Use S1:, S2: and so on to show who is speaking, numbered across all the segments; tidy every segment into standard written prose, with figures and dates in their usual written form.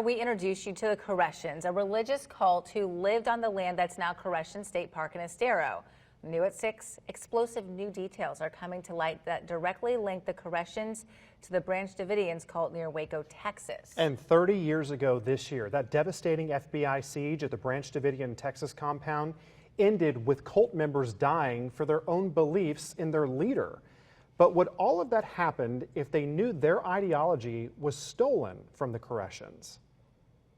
S1: We introduce you to the Koreshans, a religious cult who lived on the land that's now Koreshan State Park in Estero. New at 6, explosive new details are coming to light that directly link the Koreshans to the Branch Davidians cult near Waco, Texas.
S2: And 30 years ago this year, that devastating FBI siege at the Branch Davidian Texas compound ended with cult members dying for their own beliefs in their leader. But would all of that happen if they knew their ideology was stolen from the Koreshans?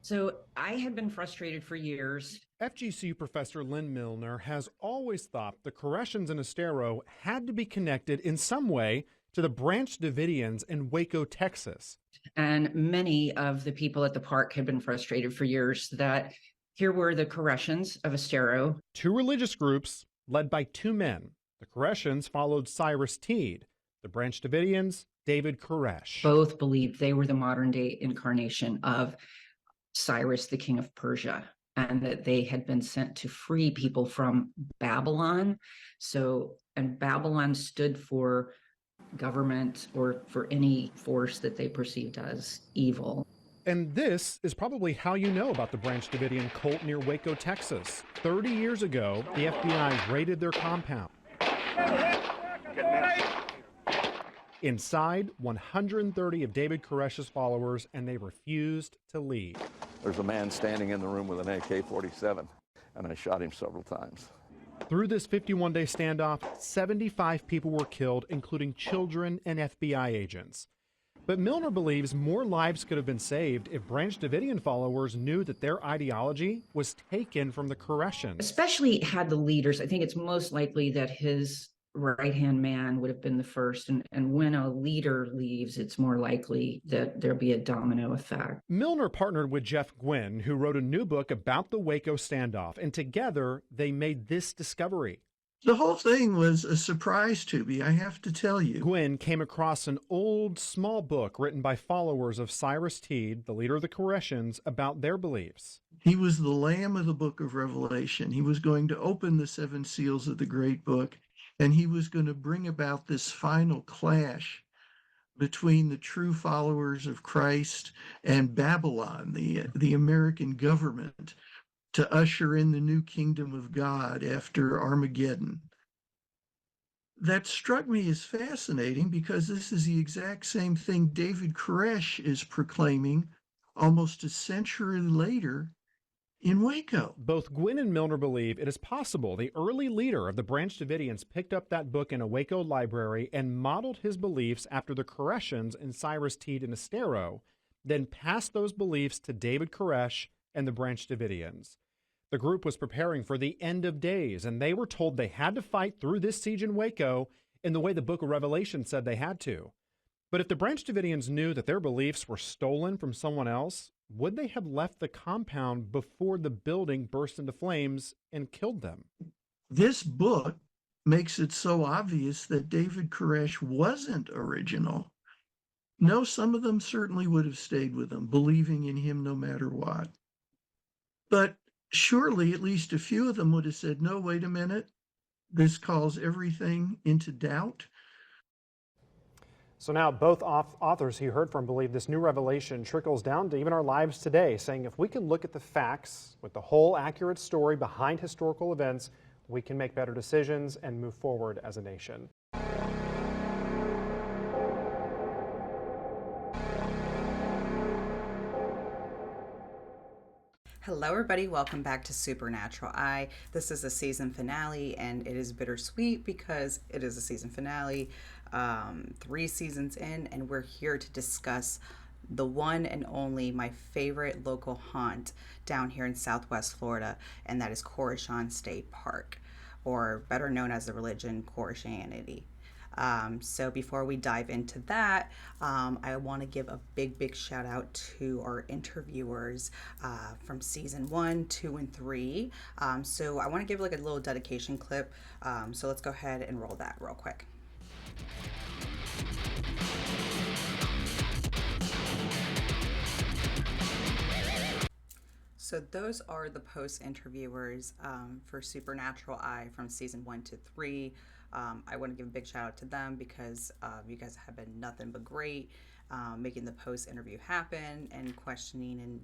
S3: So I had been frustrated for years.
S2: FGCU professor Lynn Milner has always thought the Koreshans in Estero had to be connected in some way to the Branch Davidians in Waco, Texas.
S3: And many of the people at the park had been frustrated for years that here were the Koreshans of Estero.
S2: Two religious groups led by two men. The Koreshans followed Cyrus Teed. The Branch Davidians, David Koresh.
S3: Both believed they were the modern day incarnation of Cyrus, the king of Persia, and that they had been sent to free people from Babylon. And Babylon stood for government or for any force that they perceived as evil.
S2: And this is probably how you know about the Branch Davidian cult near Waco, Texas. 30 years ago, the FBI raided their compound. Inside, 130 of David Koresh's followers, and they refused to leave.
S4: There's a man standing in the room with an AK-47, and I shot him several times.
S2: Through this 51-day standoff, 75 people were killed, including children and FBI agents. But Milner believes more lives could have been saved if Branch Davidian followers knew that their ideology was taken from the Koreshans.
S3: Especially had the leaders, I think it's most likely that his right-hand man would have been the first. And when a leader leaves, it's more likely that there'll be a domino effect.
S2: Milner partnered with Jeff Gwynn, who wrote a new book about the Waco standoff, and together they made this discovery.
S5: The whole thing was a surprise to me, I have to tell you.
S2: Gwynn came across an old, small book written by followers of Cyrus Teed, the leader of the Koreshans, about their beliefs.
S5: He was the Lamb of the book of Revelation. He was going to open the 7 seals of the great book, and he was going to bring about this final clash between the true followers of Christ and Babylon, the American government, to usher in the new kingdom of God after Armageddon. That struck me as fascinating because this is the exact same thing David Koresh is proclaiming almost a century later in Waco.
S2: Both Gwynn and Milner believe it is possible the early leader of the Branch Davidians picked up that book in a Waco library and modeled his beliefs after the Koreshans and Cyrus Teed in Estero, then passed those beliefs to David Koresh and the Branch Davidians. The group was preparing for the end of days, and they were told they had to fight through this siege in Waco in the way the book of Revelation said they had to. But if the Branch Davidians knew that their beliefs were stolen from someone else, would they have left the compound before the building burst into flames and killed them?
S5: This book makes it so obvious that David Koresh wasn't original. No, some of them certainly would have stayed with him, believing in him no matter what. But surely at least a few of them would have said, no, wait a minute, this calls everything into doubt.
S2: So now both authors he heard from believe this new revelation trickles down to even our lives today, saying if we can look at the facts with the whole accurate story behind historical events, we can make better decisions and move forward as a nation.
S6: Hello everybody, welcome back to Supernatural Eye. This is a season finale and it is bittersweet because it is a season finale, 3 seasons in, and we're here to discuss the one and only, my favorite local haunt down here in Southwest Florida, and that is Koreshan State Park, or better known as the religion Koreshanity. So before we dive into that, I want to give a big shout out to our interviewers from season 1, 2, and 3. So I want to give like a little dedication clip. So let's go ahead and roll that real quick. So those are the post interviewers for Supernatural Eye from season 1 to 3. I want to give a big shout out to them because you guys have been nothing but great. making the post-interview happen and questioning and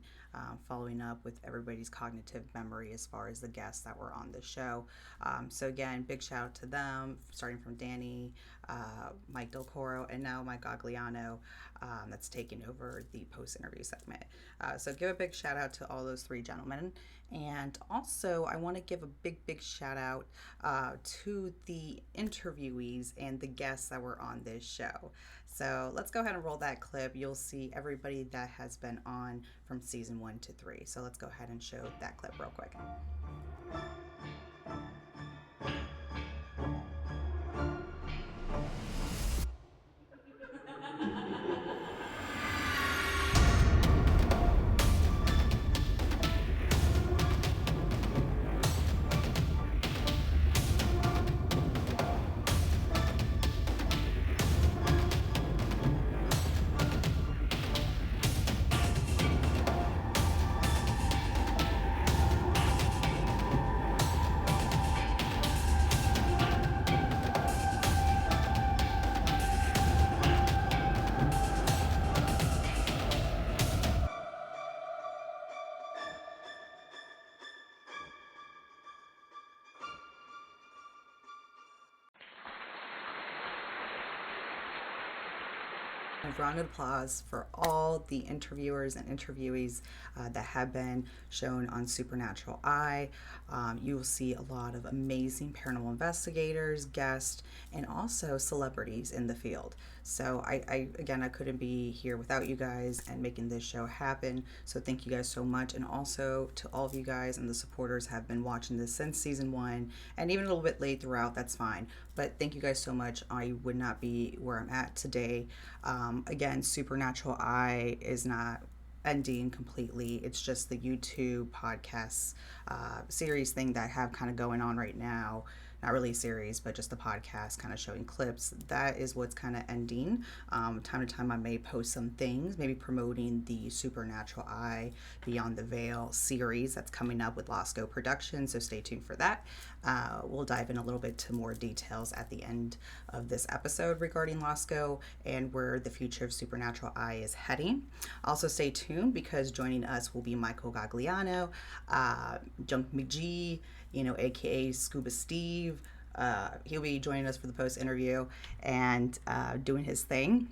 S6: following up with everybody's cognitive memory as far as the guests that were on the show. So again, big shout out to them, starting from Danny, Mike Del Coro, and now Mike Gagliano, that's taking over the post-interview segment. So give a big shout out to all those three gentlemen. And also, I want to give a big shout out to the interviewees and the guests that were on this show. So let's go ahead and roll that clip. You'll see everybody that has been on from season 1 to 3. So let's go ahead and show that clip real quick. A round of applause for all the interviewers and interviewees that have been shown on Supernatural Eye. You will see a lot of amazing paranormal investigators, guests, and also celebrities in the field. So I couldn't be here without you guys and making this show happen. So thank you guys so much. And also to all of you guys and the supporters have been watching this since season 1 and even a little bit late throughout, that's fine. But thank you guys so much. I would not be where I'm at today. Again, Supernatural Eye is not ending completely. It's just the YouTube podcast series thing that I have kind of going on right now. Not really a series, but just the podcast kind of showing clips. That is what's kind of ending. Time to time I may post some things, maybe promoting the Supernatural Eye Beyond the Veil series that's coming up with Losco Productions, so stay tuned for that. We'll dive in a little bit to more details at the end of this episode regarding Losco and where the future of Supernatural Eye is heading. Also stay tuned because joining us will be Michael Gagliano, Junk McGee, aka Scuba Steve. He'll be joining us for the post interview and doing his thing.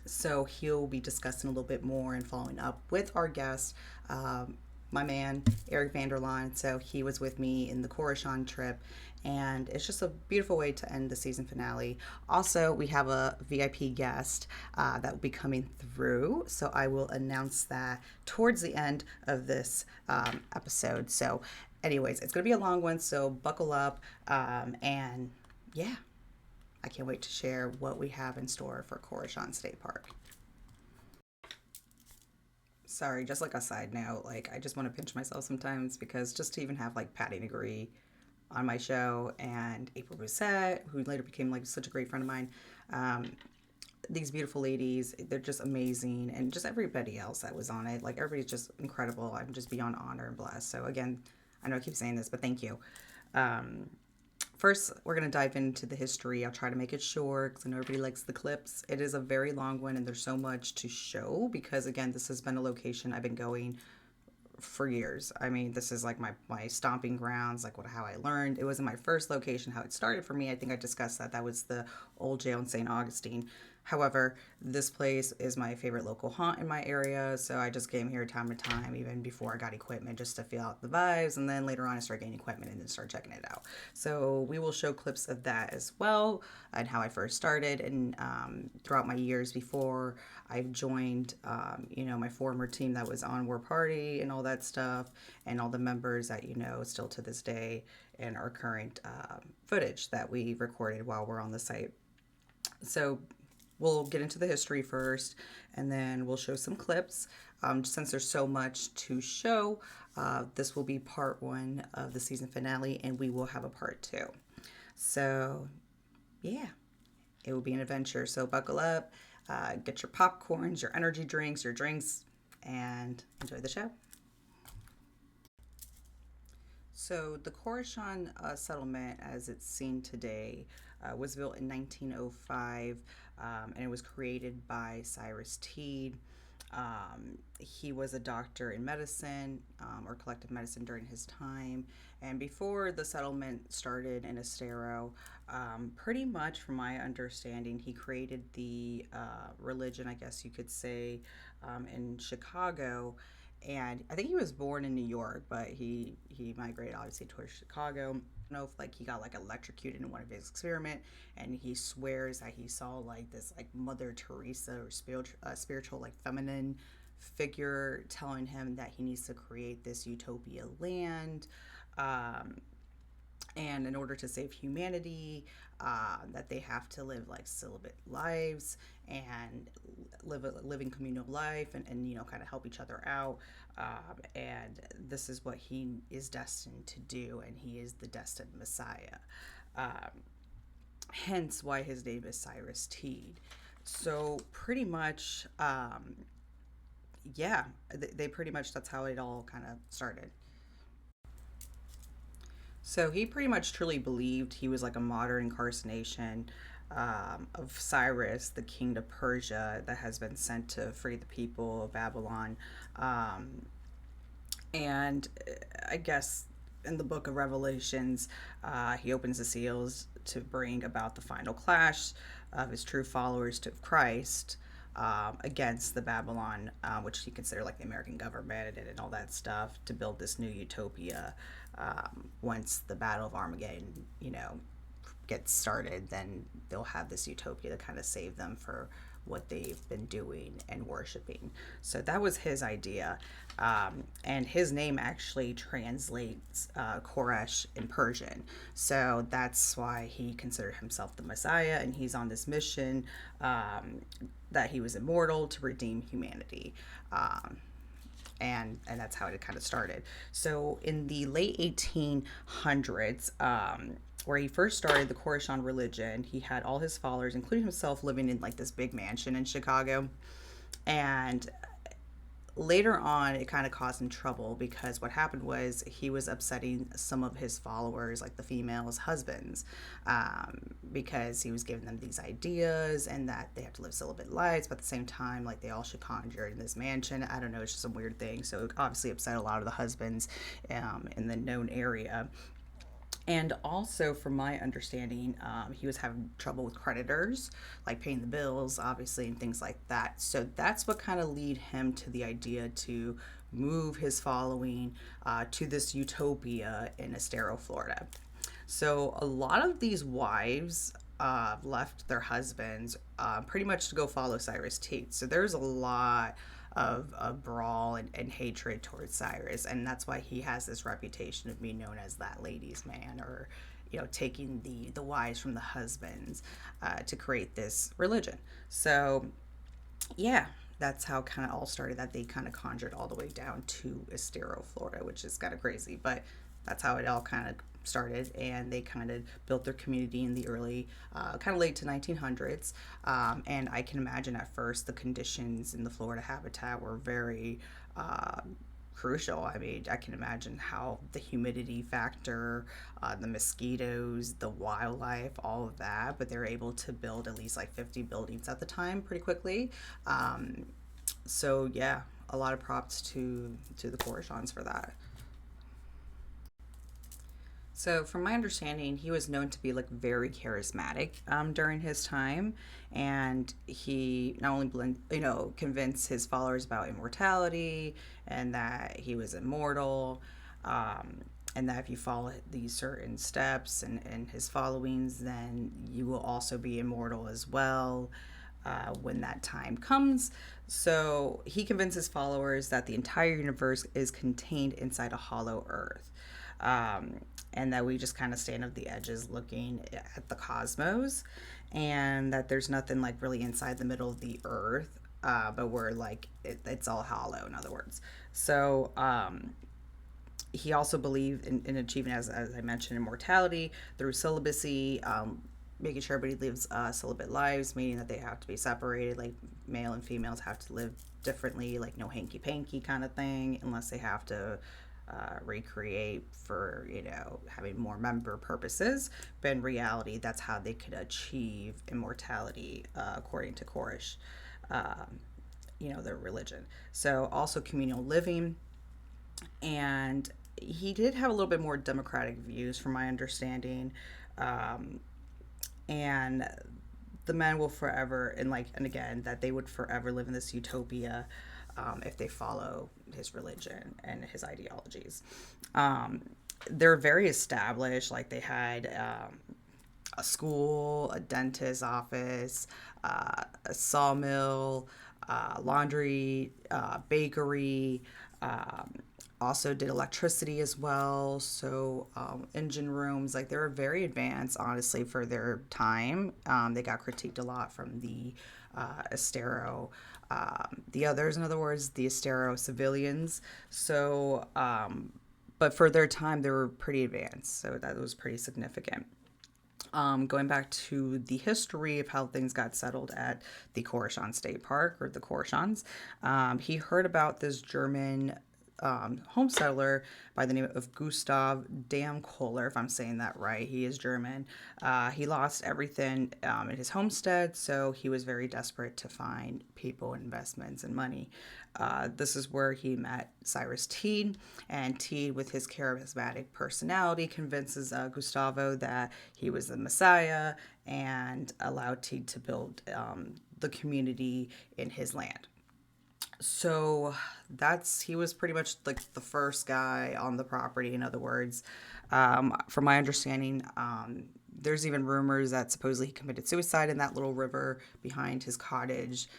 S6: So he'll be discussing a little bit more and following up with our guest, my man Eric Vanderlaan. So he was with me in the Koreshan trip, and it's just a beautiful way to end the season finale. Also, we have a VIP guest that will be coming through, so I will announce that towards the end of this episode. So anyways, it's going to be a long one, so buckle up. And yeah, I can't wait to share what we have in store for Koreshan State Park. Sorry, just like a side note, I just want to pinch myself sometimes because just to even have Patty Degree on my show and April Boussette, who later became such a great friend of mine, these beautiful ladies, they're just amazing, and just everybody else that was on it, everybody's just incredible. I'm just beyond honored and blessed. So again, I know I keep saying this, but thank you. First, we're going to dive into the history. I'll try to make it short because I know everybody likes the clips. It is a very long one, and there's so much to show because, again, this has been a location I've been going for years. I mean, this is my stomping grounds, how I learned. It wasn't my first location, how it started for me. I think I discussed that. That was the old jail in St. Augustine. However, this place is my favorite local haunt in my area, so I just came here time to time, even before I got equipment, just to feel out the vibes, and then later on I started getting equipment and then start checking it out. So we will show clips of that as well, and how I first started, and throughout my years before I've joined, my former team that was on War Party and all that stuff, and all the members that still to this day, and our current footage that we recorded while we're on the site. So we'll get into the history first, and then we'll show some clips. Since there's so much to show, this will be part 1 of the season finale, and we will have a part 2. So, yeah, it will be an adventure. So buckle up, get your popcorns, your energy drinks, your drinks, and enjoy the show. So the Koreshan settlement, as it's seen today, was built in 1905 and it was created by Cyrus Teed. He was a doctor in medicine or collective medicine during his time. And before the settlement started in Estero, pretty much from my understanding, he created the religion, I guess you could say, in Chicago. And I think he was born in New York, but he migrated obviously towards Chicago. I don't know if like he got like electrocuted in one of his experiment, and he swears that he saw like this like Mother Teresa or spiritual like feminine figure telling him that he needs to create this utopia land. And in order to save humanity, that they have to live like celibate lives and live a living communal life, and you know, kind of help each other out. And this is what he is destined to do, and he is the destined Messiah. Hence why his name is Cyrus Teed. So pretty much, yeah, they pretty much, that's how it all kind of started. So he pretty much truly believed he was like a modern incarnation of Cyrus, the king of Persia, that has been sent to free the people of Babylon. And I guess in the book of Revelations, he opens the seals to bring about the final clash of his true followers to Christ against the Babylon, which he considered like the American government and all that stuff, to build this new utopia. Once the Battle of Armageddon, you know, gets started, then they'll have this utopia to kind of save them for what they've been doing and worshiping. So that was his idea. And his name actually translates Koresh in Persian. So that's why he considered himself the Messiah, and he's on this mission that he was immortal to redeem humanity. And that's how it kind of started. So in the late 1800s, where he first started the Koreshan religion, he had all his followers, including himself, living in like this big mansion in Chicago. And later on, it kind of caused him trouble, because what happened was he was upsetting some of his followers, like the females' husbands, because he was giving them these ideas and that they have to live celibate lives, but at the same time, like they all should conjure in this mansion. I don't know, it's just some weird thing. So it obviously upset a lot of the husbands in the known area. And also, from my understanding, he was having trouble with creditors, like paying the bills, obviously, and things like that. So that's what kind of lead him to the idea to move his following to this utopia in Estero, Florida. So a lot of these wives left their husbands pretty much to go follow Cyrus Teed. So there's a lot of brawl and hatred towards Cyrus, and that's why he has this reputation of being known as that ladies' man, or you know, taking the wives from the husbands to create this religion. So yeah, that's how kind of all started, that they kind of conjured all the way down to Estero, Florida, which is kind of crazy, but that's how it all kind of started. And they kind of built their community in the early kind of late to 1900s, and I can imagine at first the conditions in the Florida habitat were very crucial. I mean, I can imagine how the humidity factor, the mosquitoes, the wildlife, all of that, but they were able to build at least like 50 buildings at the time pretty quickly. So yeah, a lot of props to the Koreshans for that. So from my understanding, he was known to be like very charismatic during his time, and he not only convinced his followers about immortality and that he was immortal, and that if you follow these certain steps and his followings, then you will also be immortal as well when that time comes. So he convinced his followers that the entire universe is contained inside a hollow earth. And that we just kind of stand at the edges looking at the cosmos, and that there's nothing like really inside the middle of the earth, but we're like, it's all hollow, in other words. So he also believed in achieving, as I mentioned, immortality through celibacy, making sure everybody lives celibate lives, meaning that they have to be separated, like male and females have to live differently, like no hanky-panky kind of thing, unless they have to recreate for, having more member purposes. But in reality, that's how they could achieve immortality, according to Koresh, their religion. So also communal living. And he did have a little bit more democratic views, from my understanding. And the men will forever, and again, that they would forever live in this utopia, if they follow his religion and his ideologies. They're very established. Like, they had a school, a dentist's office, a sawmill, laundry, bakery. Also did electricity as well. So engine rooms, like, they were very advanced, honestly, for their time. They got critiqued a lot from the Estero, the others, in other words, the Estero civilians. So, but for their time, they were pretty advanced. So that was pretty significant. Going back to the history of how things got settled at the Koreshan State Park, or the Koreshans, he heard about this German home settler by the name of Gustav Damkohler, if I'm saying that right. He is German. He lost everything in his homestead, so he was very desperate to find people, investments, and money. This is where he met Cyrus Teed, and Teed, with his charismatic personality, convinces Gustavo that he was the Messiah, and allowed Teed to build the community in his land. So he was pretty much like the first guy on the property, in other words. From my understanding, there's even rumors that supposedly he committed suicide in that little river behind his cottage,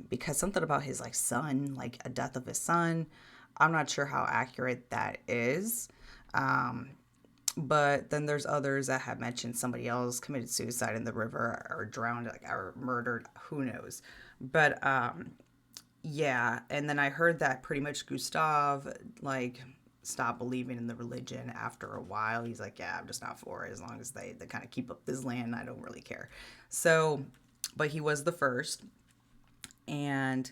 S6: because something about his son, like a death of his son. I'm not sure how accurate that is. But then there's others that have mentioned somebody else committed suicide in the river, or drowned, or murdered, who knows. But yeah, and then I heard that pretty much Gustav stopped believing in the religion after a while. He's like, yeah, I'm just not for it. As long as they kind of keep up this land, I don't really care. So, but he was the first. And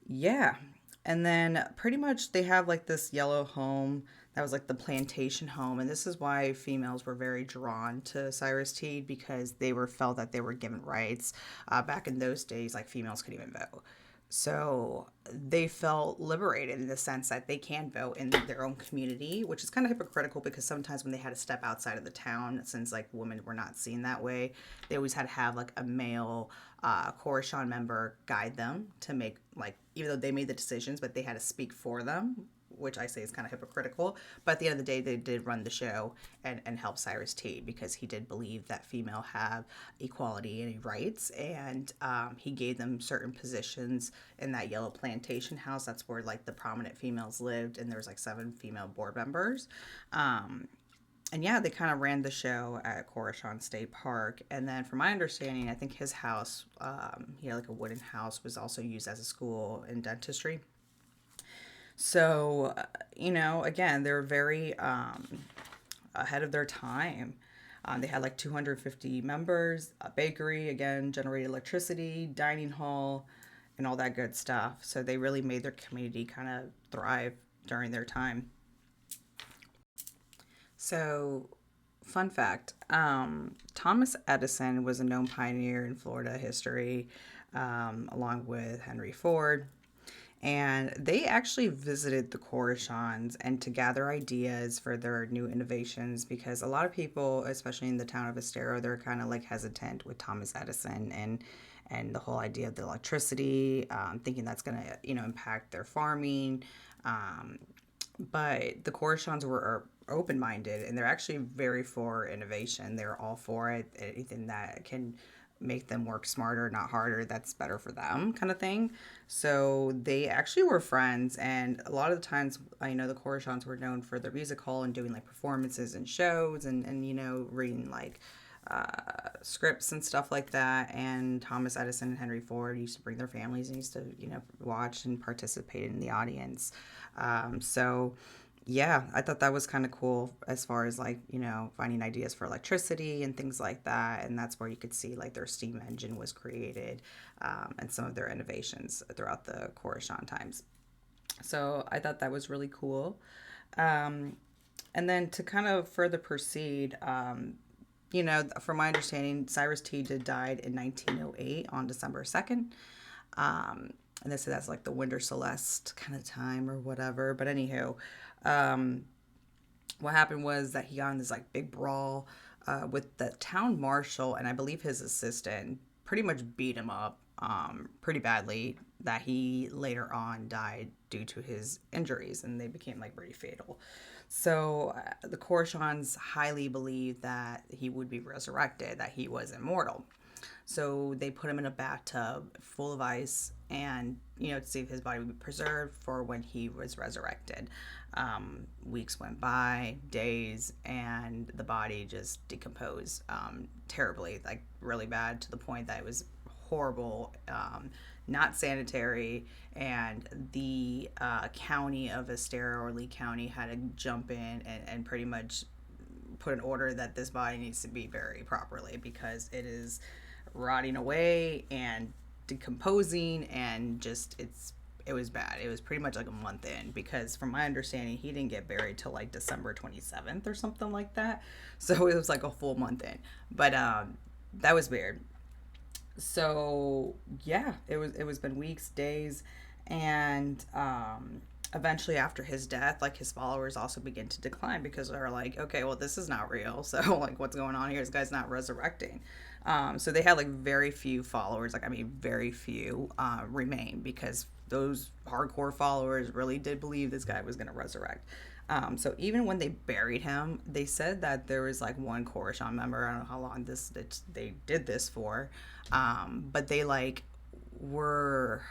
S6: yeah, and then pretty much they have this yellow home that was the plantation home. And this is why females were very drawn to Cyrus Teed, because they felt that they were given rights. Back in those days, females could even vote. So they felt liberated in the sense that they can vote in their own community, which is kind of hypocritical, because sometimes when they had to step outside of the town, since women were not seen that way, they always had to have a male Koreshan member guide them to make, even though they made the decisions, but they had to speak for them, which I say is kind of hypocritical. But at the end of the day, they did run the show and help Cyrus Teed, because he did believe that female have equality and rights. And he gave them certain positions in that yellow plantation house. That's where the prominent females lived. And there was 7 female board members. And yeah, they kind of ran the show at Koreshan State Park. And then from my understanding, I think his house, he had a wooden house, was also used as a school in dentistry. So, again, they're very ahead of their time. They had 250 members, a bakery, again, generated electricity, dining hall, and all that good stuff. So they really made their community kind of thrive during their time. So, fun fact, Thomas Edison was a known pioneer in Florida history, along with Henry Ford. And they actually visited the Koreshans and to gather ideas for their new innovations, because a lot of people, especially in the town of Estero, they're kind of hesitant with Thomas Edison and the whole idea of the electricity, thinking that's going to, impact their farming. But the Koreshans are open-minded, and they're actually very for innovation. They're all for it. Anything that can make them work smarter, not harder, that's better for them, kind of thing. So they actually were friends, and a lot of the times, I know the Koreshans were known for their music hall and doing performances and shows, and reading scripts and stuff like that. And Thomas Edison and Henry Ford used to bring their families and used to watch and participate in the audience. So yeah, I thought that was kind of cool, as far as finding ideas for electricity and things like that. And that's where you could see their steam engine was created, and some of their innovations throughout the Koreshan times. So I thought that was really cool. And then to kind of further proceed, from my understanding, Cyrus Teed died in 1908 on December 2nd. And they say that's like the Winter Celeste kind of time or whatever. But anywho, what happened was that he got in this like big brawl with the town marshal, and I believe his assistant pretty much beat him up pretty badly, that he later on died due to his injuries, and they became like pretty fatal. So the Koreshans highly believed that he would be resurrected, that he was immortal. So they put him in a bathtub full of ice, and to see if his body would be preserved for when he was resurrected. Weeks went by, days, and the body just decomposed terribly, like really bad, to the point that it was horrible, not sanitary, and the county of Estero, or Lee County, had to jump in and pretty much put an order that this body needs to be buried properly, because it is rotting away and decomposing, and just it was bad. It was pretty much like a month in, because from my understanding, he didn't get buried till like December 27th or something like that. So it was like a full month in. But that was weird. So yeah, it was been weeks, days, and eventually after his death, like, his followers also begin to decline, because they're like, okay, well, this is not real. So like, what's going on here? This guy's not resurrecting. So they had like very few followers, very few remain, because those hardcore followers really did believe this guy was going to resurrect. So even when they buried him, they said that there was like one Koreshan member, I don't know how long they did this for, but they like were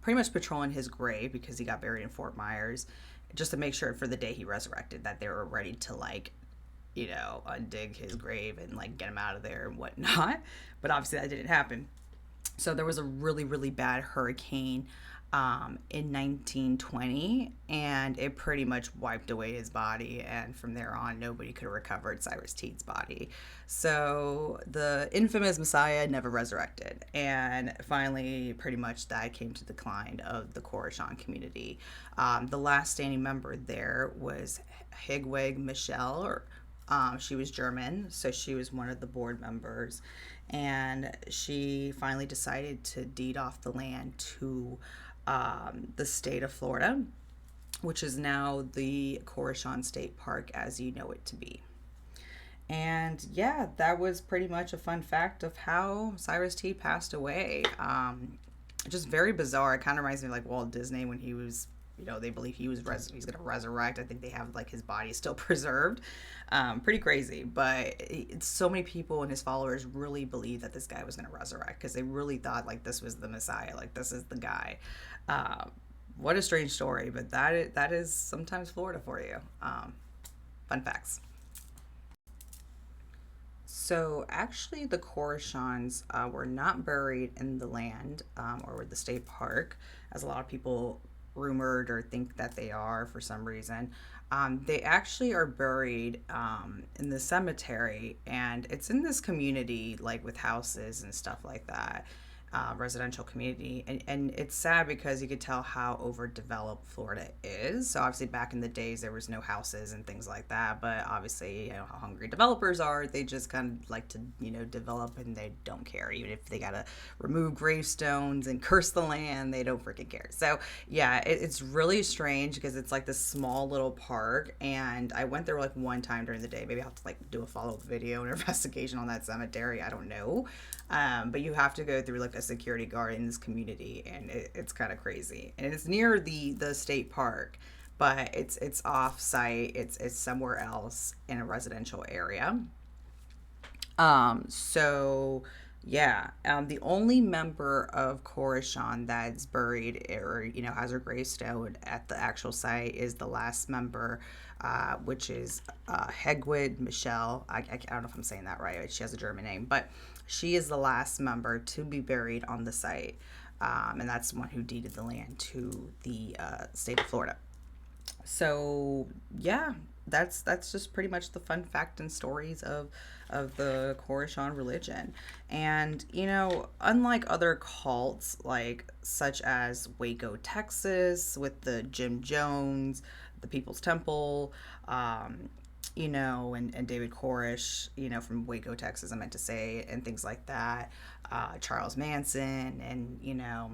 S6: pretty much patrolling his grave, because he got buried in Fort Myers, just to make sure for the day he resurrected that they were ready to like, undig his grave and like get him out of there and whatnot. But obviously that didn't happen. So there was a really, really bad hurricane in 1920, and it pretty much wiped away his body, and from there on nobody could have recovered Cyrus Teed's body. So the infamous Messiah never resurrected, and finally pretty much that came to the decline of the Koreshan community. The last standing member there was Hedwig Michelle. She was German, so she was one of the board members, and she finally decided to deed off the land to the state of Florida, which is now the Koreshan State Park as you know it to be. And yeah, that was pretty much a fun fact of how Cyrus Teed passed away. Just very bizarre. It kind of reminds me of like Walt Disney when he was, they believe he's going to resurrect. I think they have like his body still preserved. Pretty crazy, but so many people and his followers really believed that this guy was going to resurrect, because they really thought like this was the Messiah, like this is the guy. What a strange story, but that is sometimes Florida for you. Fun facts. So actually the Koreshans were not buried in the land or the state park, as a lot of people rumored or think that they are for some reason. They actually are buried in the cemetery, and it's in this community, like with houses and stuff like that. Residential community, and it's sad because you could tell how overdeveloped Florida is. So obviously back in the days there was no houses and things like that, but obviously how hungry developers are, they just kind of like to develop, and they don't care. Even if they gotta remove gravestones and curse the land, they don't freaking care. So yeah, it's really strange, because it's like this small little park, and I went there like one time during the day. Maybe I'll have to like do a follow-up video and investigation on that cemetery, I don't know. But you have to go through like a security guard in this community, and it's kind of crazy. And it's near the state park, but it's off site. It's somewhere else in a residential area. So yeah, the only member of Koreshan that's buried or has her gravestone at the actual site is the last member, which is Hedwig Michelle. I don't know if I'm saying that right. She has a German name, but she is the last member to be buried on the site, and that's the one who deeded the land to the state of Florida. So yeah, that's just pretty much the fun fact and stories of the Koreshan religion. And unlike other cults, like such as Waco, Texas, with the Jim Jones, the People's Temple, you know, and David Koresh, you know, from Waco, Texas, I meant to say, and things like that. Charles Manson, and, you know,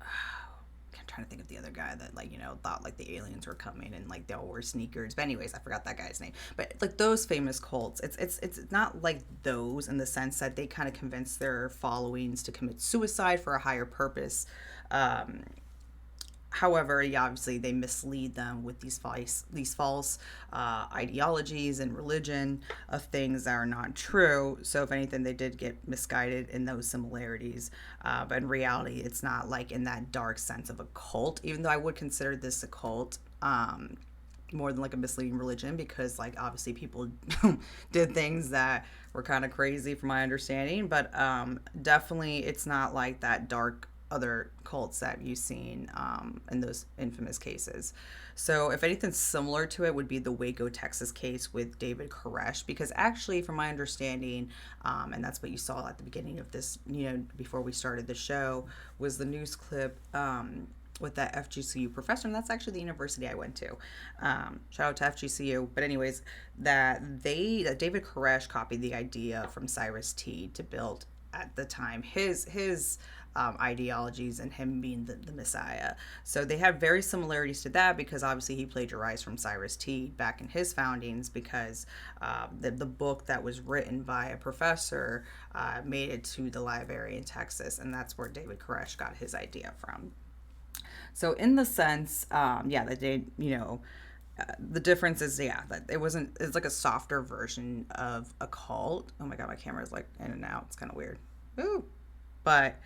S6: I'm trying to think of the other guy that, like, you know, thought like the aliens were coming and like they all wore sneakers. But anyways, I forgot that guy's name. But like those famous cults, it's not like those in the sense that they kind of convince their followings to commit suicide for a higher purpose. However, yeah, obviously they mislead them with these false ideologies and religion of things that are not true. So if anything, they did get misguided in those similarities. But in reality, it's not like in that dark sense of a cult, even though I would consider this a cult. More than like a misleading religion, because like obviously people did things that were kind of crazy from my understanding, but definitely it's not like that dark other cults that you've seen in those infamous cases. So if anything similar to it would be the Waco, Texas case with David Koresh, because actually from my understanding, and that's what you saw at the beginning of this, you know, before we started the show, was the news clip with that FGCU professor, and that's actually the university I went to. Shout out to FGCU. But anyways, that David Koresh copied the idea from Cyrus Teed to build at the time his ideologies and him being the Messiah. So they have very similarities to that, because obviously he plagiarized from Cyrus Teed back in his foundings, because the book that was written by a professor made it to the library in Texas, and that's where David Koresh got his idea from. So in the sense, that they, you know, the difference is, that it's like a softer version of a cult. Oh my God, my camera is like in and out. It's kind of weird. Ooh. But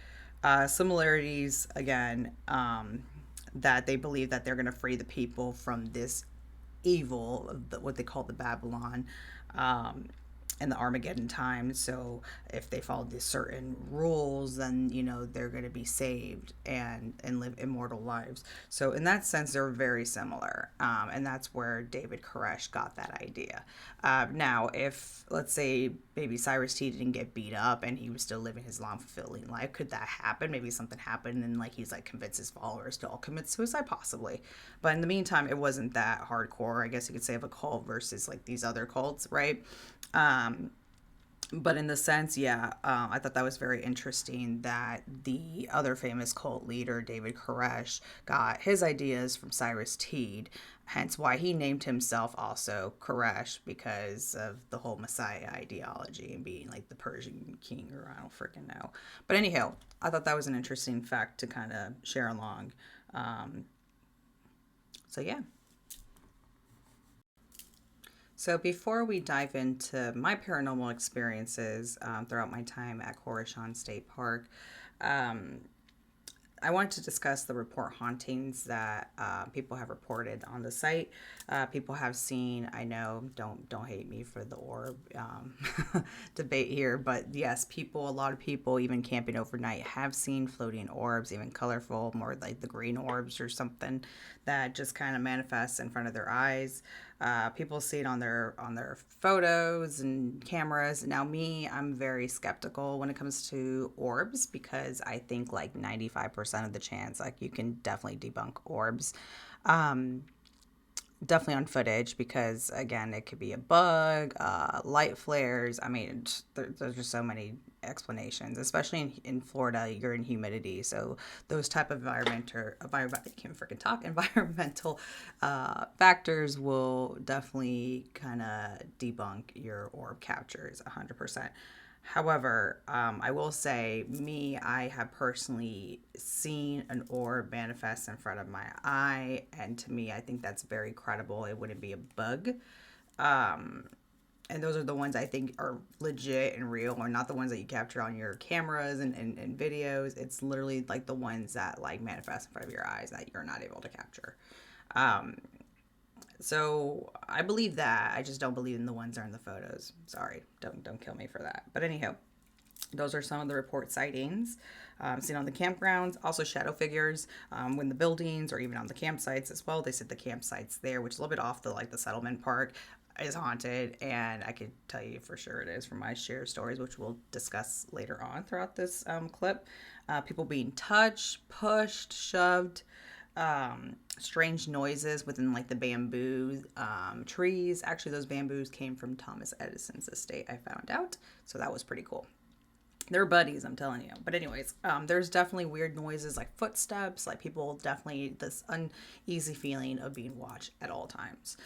S6: similarities, again, that they believe that they're going to free the people from this evil, what they call the Babylon, in the Armageddon time. So if they follow these certain rules, then, you know, they're going to be saved and live immortal lives. So in that sense, they're very similar. And that's where David Koresh got that idea. Now, if, let's say, maybe Cyrus Teed didn't get beat up and he was still living his long, fulfilling life, could that happen? Maybe something happened and, like, he's, like, convinced his followers to all commit suicide, possibly. But in the meantime, it wasn't that hardcore, I guess you could say, of a cult versus, like, these other cults, right? But in the sense, I thought that was very interesting that the other famous cult leader, David Koresh, got his ideas from Cyrus Teed, hence why he named himself also Koresh, because of the whole Messiah ideology and being like the Persian king, or I don't freaking know. But anyhow, I thought that was an interesting fact to kind of share along. So yeah. So before we dive into my paranormal experiences throughout my time at Koreshan State Park, I wanted to discuss the report hauntings that people have reported on the site. People have seen, I know, don't hate me for the orb debate here, but yes, a lot of people, even camping overnight, have seen floating orbs, even colorful, more like the green orbs or something that just kind of manifests in front of their eyes. People see it on their photos and cameras. Now me, I'm very skeptical when it comes to orbs, because I think like 95% of the chance, like, you can definitely debunk orbs. Definitely on footage, because again, it could be a bug, light flares. I mean, there's just so many explanations, especially in Florida. You're in humidity, so those type of environmental factors will definitely kind of debunk your orb captures 100%. However, I will say, I have personally seen an orb manifest in front of my eye, and to me, I think that's very credible. It wouldn't be a bug. And those are the ones I think are legit and real, or not the ones that you capture on your cameras and videos. It's literally like the ones that like manifest in front of your eyes that you're not able to capture. So I believe that. I just don't believe in the ones that are in the photos. Sorry, don't kill me for that. But anyhow, those are some of the report sightings seen on the campgrounds. Also shadow figures when the buildings, or even on the campsites as well. They said the campsites there, which is a little bit off the settlement park, is haunted, and I could tell you for sure it is from my share stories, which we'll discuss later on throughout this clip. People being touched, pushed, shoved. strange noises within like the bamboo trees. Actually, those bamboos came from Thomas Edison's estate, I found out. So that was pretty cool. They're buddies, I'm telling you. But anyways, there's definitely weird noises like footsteps, like people definitely this uneasy feeling of being watched at all times.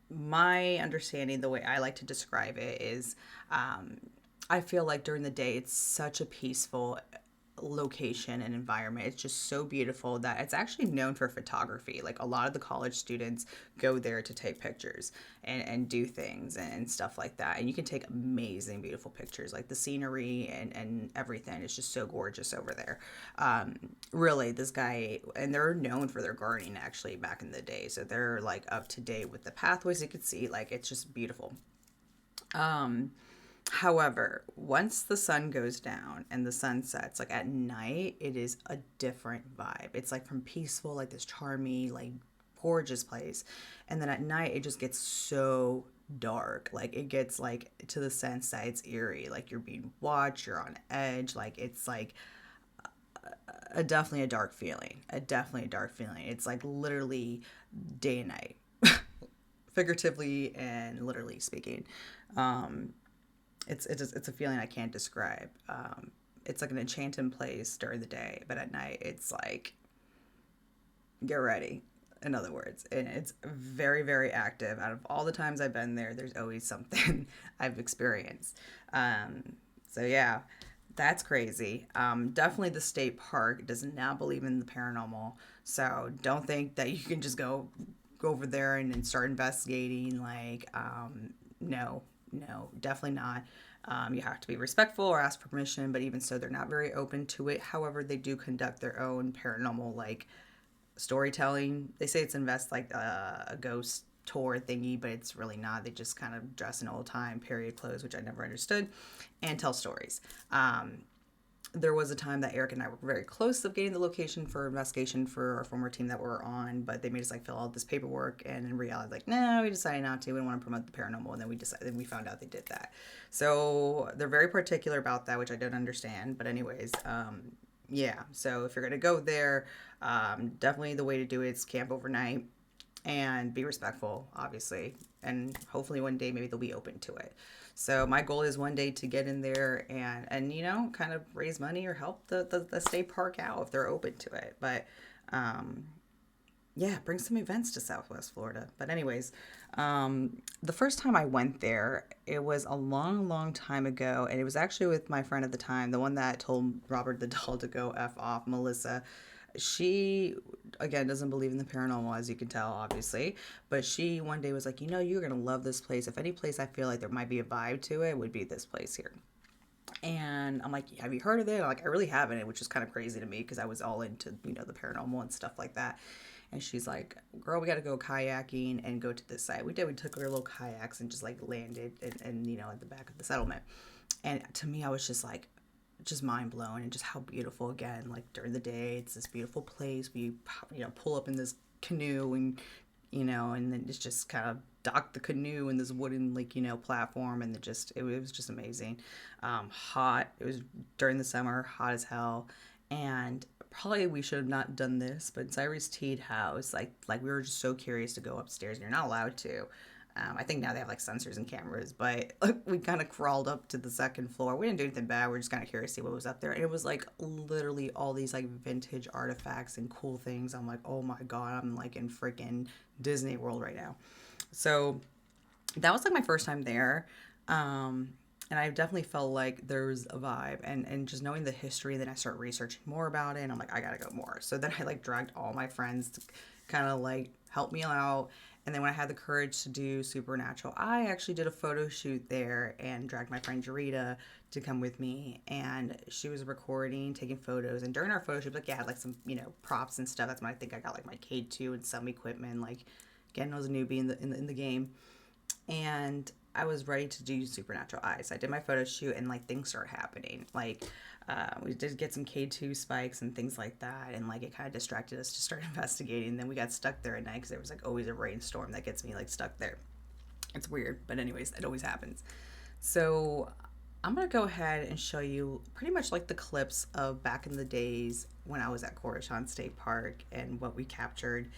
S6: My understanding, the way I like to describe it is, I feel like during the day it's such a peaceful location and environment. It's just so beautiful that it's actually known for photography. Like a lot of the college students go there to take pictures and do things and stuff like that. And you can take amazing, beautiful pictures, like the scenery and everything. It's just so gorgeous over there. Really, this guy, and they're known for their gardening actually back in the day. So they're like up to date with the pathways. You could see, like, it's just beautiful. However, once the sun goes down and the sun sets, like at night, it is a different vibe. It's like from peaceful, like this charming, like gorgeous place. And then at night, it just gets so dark. Like it gets like to the sense that it's eerie. Like you're being watched, you're on edge. Like it's like definitely a dark feeling. Definitely a dark feeling. It's like literally day and night, figuratively and literally speaking. It's a feeling I can't describe. It's like an enchanted place during the day, but at night it's like, get ready. In other words, and it's very, very active. Out of all the times I've been there, there's always something I've experienced. So yeah, that's crazy. Definitely the state park does not believe in the paranormal. So don't think that you can just go over there and start investigating. Like, no, definitely not. You have to be respectful or ask permission, but even so, they're not very open to it. However, they do conduct their own paranormal, like, storytelling. They say it's like a ghost tour thingy, but it's really not. They just kind of dress in old time period clothes, which I never understood, and tell stories. There was a time that Eric and I were very close of getting the location for investigation for our former team that we were on, but they made us like fill out this paperwork, and in reality, like, no, we decided not to. We didn't want to promote the paranormal, and then we found out they did that. So they're very particular about that, which I don't understand. But anyways, yeah. So if you're gonna go there, definitely the way to do it is camp overnight and be respectful, obviously, and hopefully one day maybe they'll be open to it. So my goal is one day to get in there and you know, kind of raise money or help the state park out if they're open to it. But yeah, bring some events to Southwest Florida. But anyways, the first time I went there, it was a long, long time ago, and it was actually with my friend at the time, the one that told Robert the doll to go F off, Melissa. She, again, doesn't believe in the paranormal, as you can tell, obviously. But she one day was like, you know, you're going to love this place. If any place I feel like there might be a vibe to it, would be this place here. And I'm like, have you heard of it? I'm like, I really haven't, which is kind of crazy to me because I was all into, you know, the paranormal and stuff like that. And she's like, girl, we got to go kayaking and go to this site. We did. We took our little kayaks and just like landed and you know, at the back of the settlement. And to me, I was just like, just mind blown, and just how beautiful, again, like during the day, it's this beautiful place. We, you know, pull up in this canoe and, you know, and then it's just kind of dock the canoe in this wooden, like, you know, platform. And it was just amazing. Hot. It was during the summer, hot as hell. And probably we should have not done this, but Cyrus Teed house, like we were just so curious to go upstairs, and you're not allowed to. I think now they have like sensors and cameras, but we kind of crawled up to the second floor. We didn't do anything bad. We were just kind of curious to see what was up there. And it was like literally all these like vintage artifacts and cool things. I'm like, oh my God, I'm like in freaking Disney World right now. So that was like my first time there. And I definitely felt like there was a vibe, and just knowing the history, then I start researching more about it, and I'm like, I gotta go more. So then I like dragged all my friends to kind of like help me out. And then when I had the courage to do Supernatural, I actually did a photo shoot there and dragged my friend Jarita to come with me. And she was recording, taking photos. And during our photo shoot, like, yeah, I had like some, you know, props and stuff. That's when I think I got like my K2 and some equipment. Like, again, I was a newbie in the game. And I was ready to do Supernatural Eyes. I did my photo shoot, and like things started happening. Like, we did get some K2 spikes and things like that, and like it kind of distracted us to start investigating. And then we got stuck there at night because there was like always a rainstorm that gets me like stuck there. It's weird, but anyways, it always happens. So I'm going to go ahead and show you pretty much like the clips of back in the days when I was at Koreshan State Park and what we captured.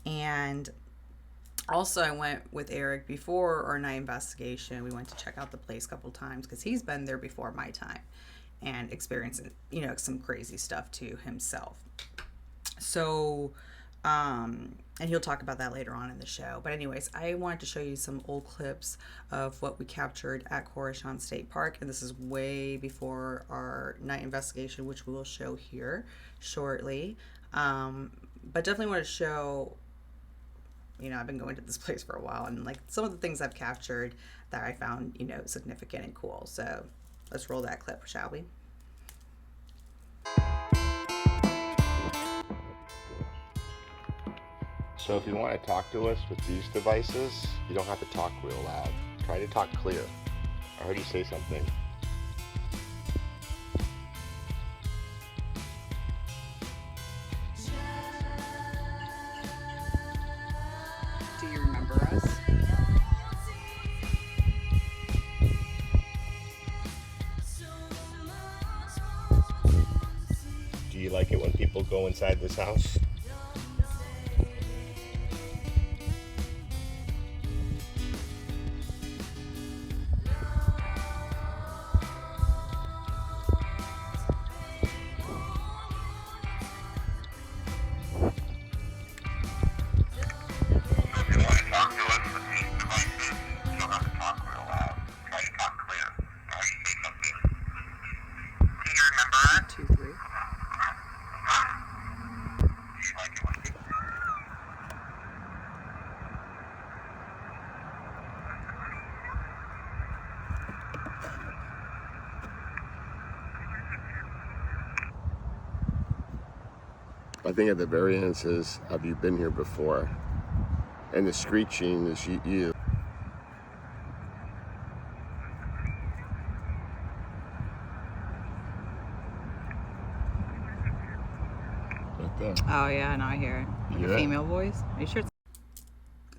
S6: And also, I went with Eric before our night investigation. We went to check out the place a couple times because he's been there before my time and experiencing, some crazy stuff too himself. So, and he'll talk about that later on in the show. But anyways, I wanted to show you some old clips of what we captured at Koreshan State Park. And this is way before our night investigation, which we will show here shortly. But definitely want to show, I've been going to this place for a while, and like some of the things I've captured that I found, significant and cool. So let's roll that clip, shall we?
S7: So if you want to talk to us with these devices, you don't have to talk real loud. Try to talk clear. I heard you say something.
S6: Do you remember us?
S7: Do you like it when people go inside this house?
S6: Two, three.
S7: I think at the very end it says, have you been here before? And the screeching is you. Right there.
S6: Oh yeah, now I hear it. Like
S7: Yeah.
S6: a female voice. Are you sure?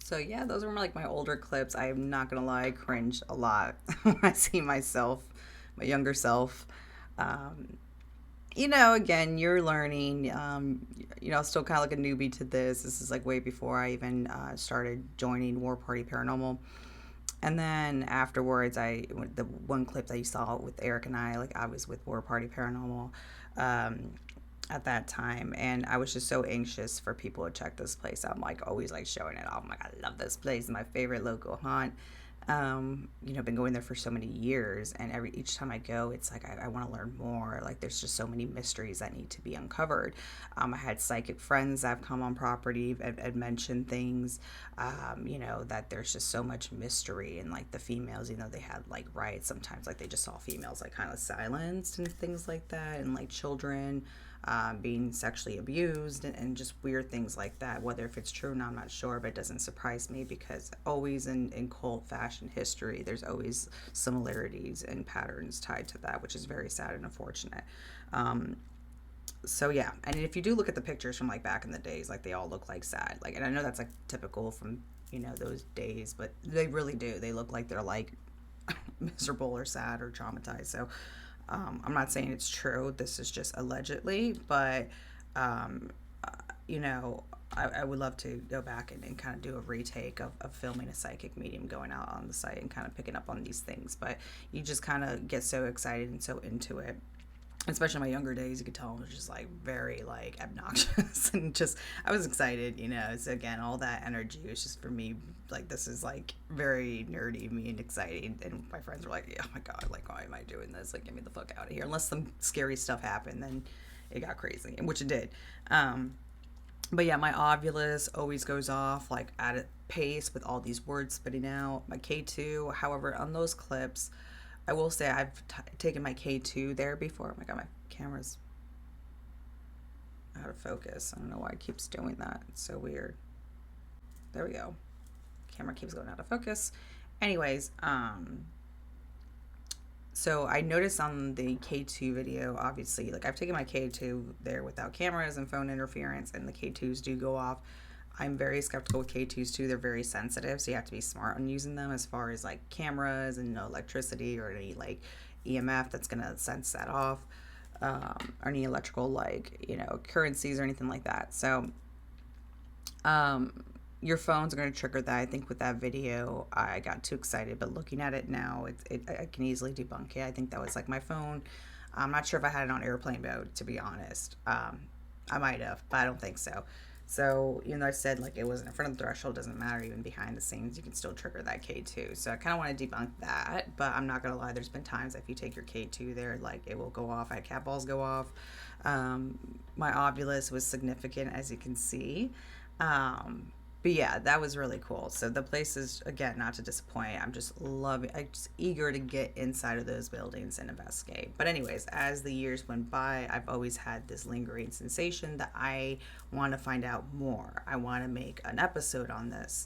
S6: So yeah, those were like my older clips. I'm not gonna lie, I cringe a lot when I see myself, my younger self. Again, you're learning. Still kind of like a newbie to this. This is like way before I even started joining War Party Paranormal. And then afterwards, the one clip that you saw with Eric and I was with War Party Paranormal at that time, and I was just so anxious for people to check this place out. I'm like always like showing it off. I'm like, I love this place, my favorite local haunt. Been going there for so many years, and each time I go, it's like I want to learn more. Like there's just so many mysteries that need to be uncovered. I had psychic friends that have come on property and mentioned things, that there's just so much mystery. And like the females, they had like riots sometimes, like they just saw females like kind of silenced and things like that, and like children being sexually abused and just weird things like that. Whether if it's true or not, I'm not sure, but it doesn't surprise me because always in cult fashion history, there's always similarities and patterns tied to that, which is very sad and unfortunate. So yeah, and if you do look at the pictures from like back in the days, like they all look like sad. Like, and I know that's like typical from those days, but they really do. They look like they're like miserable or sad or traumatized. So I'm not saying it's true. This is just allegedly, but I would love to go back and kind of do a retake of filming a psychic medium going out on the site and kind of picking up on these things. But you just kind of get so excited and so into it. Especially in my younger days, you could tell I was just like very like obnoxious and just I was excited, So again, all that energy was just for me. Like this is like very nerdy, me and exciting. And my friends were like, "Oh my god, like why am I doing this? Like get me the fuck out of here!" Unless some scary stuff happened, then it got crazy, and which it did. But yeah, my ovulus always goes off like at a pace with all these words spitting out. My K2, however, on those clips. I will say I've taken my K2 there before. Oh my god, my camera's out of focus. I don't know why it keeps doing that. It's so weird. There we go. Camera keeps going out of focus. Anyways, so I noticed on the K2 video, obviously, like I've taken my K2 there without cameras and phone interference, and the K2s do go off. I'm very skeptical with K2s too. They're very sensitive, so you have to be smart on using them as far as like cameras and no electricity or any like EMF that's going to sense that off, or any electrical, like, you know, currencies or anything like that. So your phones are going to trigger that. I think with that video, I got too excited, but looking at it now, I can easily debunk it. I think that was like my phone. I'm not sure if I had it on airplane mode, to be honest. I might have, but I don't think so. So even though I said like it wasn't in front of the threshold, doesn't matter, even behind the scenes, you can still trigger that K2. So I kind of want to debunk that, but I'm not going to lie, there's been times if you take your K2 there, like it will go off. I had cat balls go off. My ovulus was significant, as you can see. But yeah, that was really cool. So the place is, again, not to disappoint. I'm just eager to get inside of those buildings and investigate. But anyways, as the years went by, I've always had this lingering sensation that I want to find out more. I want to make an episode on this.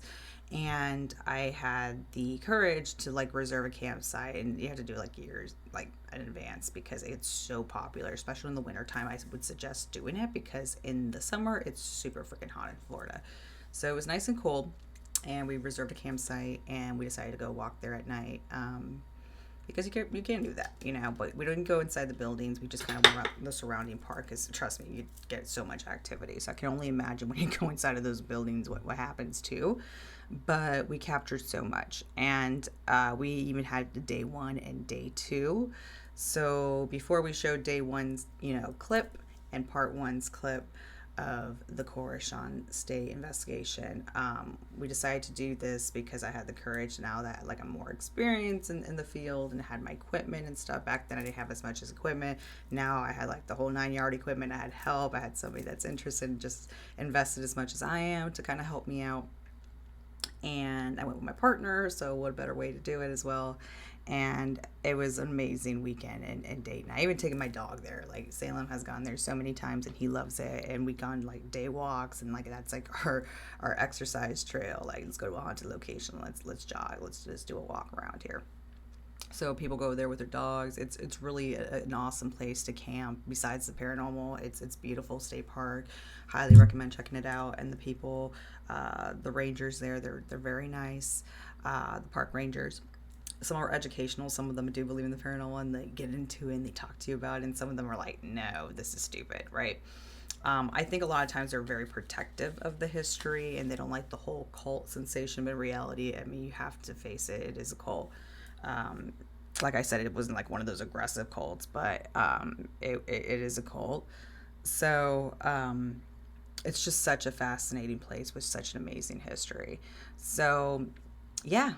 S6: And I had the courage to like reserve a campsite, and you have to do like years like in advance because it's so popular, especially in the wintertime. I would suggest doing it because in the summer it's super freaking hot in Florida. So it was nice and cold, and we reserved a campsite, and we decided to go walk there at night, because you can't do that, you know. But we didn't go inside the buildings. We just kind of went around the surrounding park, because trust me, you get so much activity. So I can only imagine when you go inside of those buildings what happens too. But we captured so much, and we even had the day 1 and day 2. So before we showed day 1's, you know, clip and part 1's clip of the Koreshan State investigation, we decided to do this because I had the courage now that like I'm more experienced in the field and had my equipment and stuff. Back then I didn't have as much as equipment. Now I had like the whole 9-yard equipment. I had help. I had somebody that's interested and just invested as much as I am to kind of help me out. And I went with my partner, so what better way to do it as well. And it was an amazing weekend and date. And I even taken my dog there. Like Salem has gone there so many times and he loves it. And we gone like day walks, and like that's like our exercise trail. Like, let's go to a haunted location. Let's jog. Let's just do a walk around here. So people go there with their dogs. It's really an awesome place to camp. Besides the paranormal, it's beautiful state park. Highly recommend checking it out. And the people, the rangers there, they're very nice. The park rangers. Some are educational. Some of them do believe in the paranormal, and they get into it and they talk to you about it. And some of them are like, no, this is stupid, right? I think a lot of times they're very protective of the history, and they don't like the whole cult sensation. But in reality, I mean, you have to face it. It is a cult. Like I said, it wasn't like one of those aggressive cults, but it is a cult. So it's just such a fascinating place with such an amazing history. So yeah,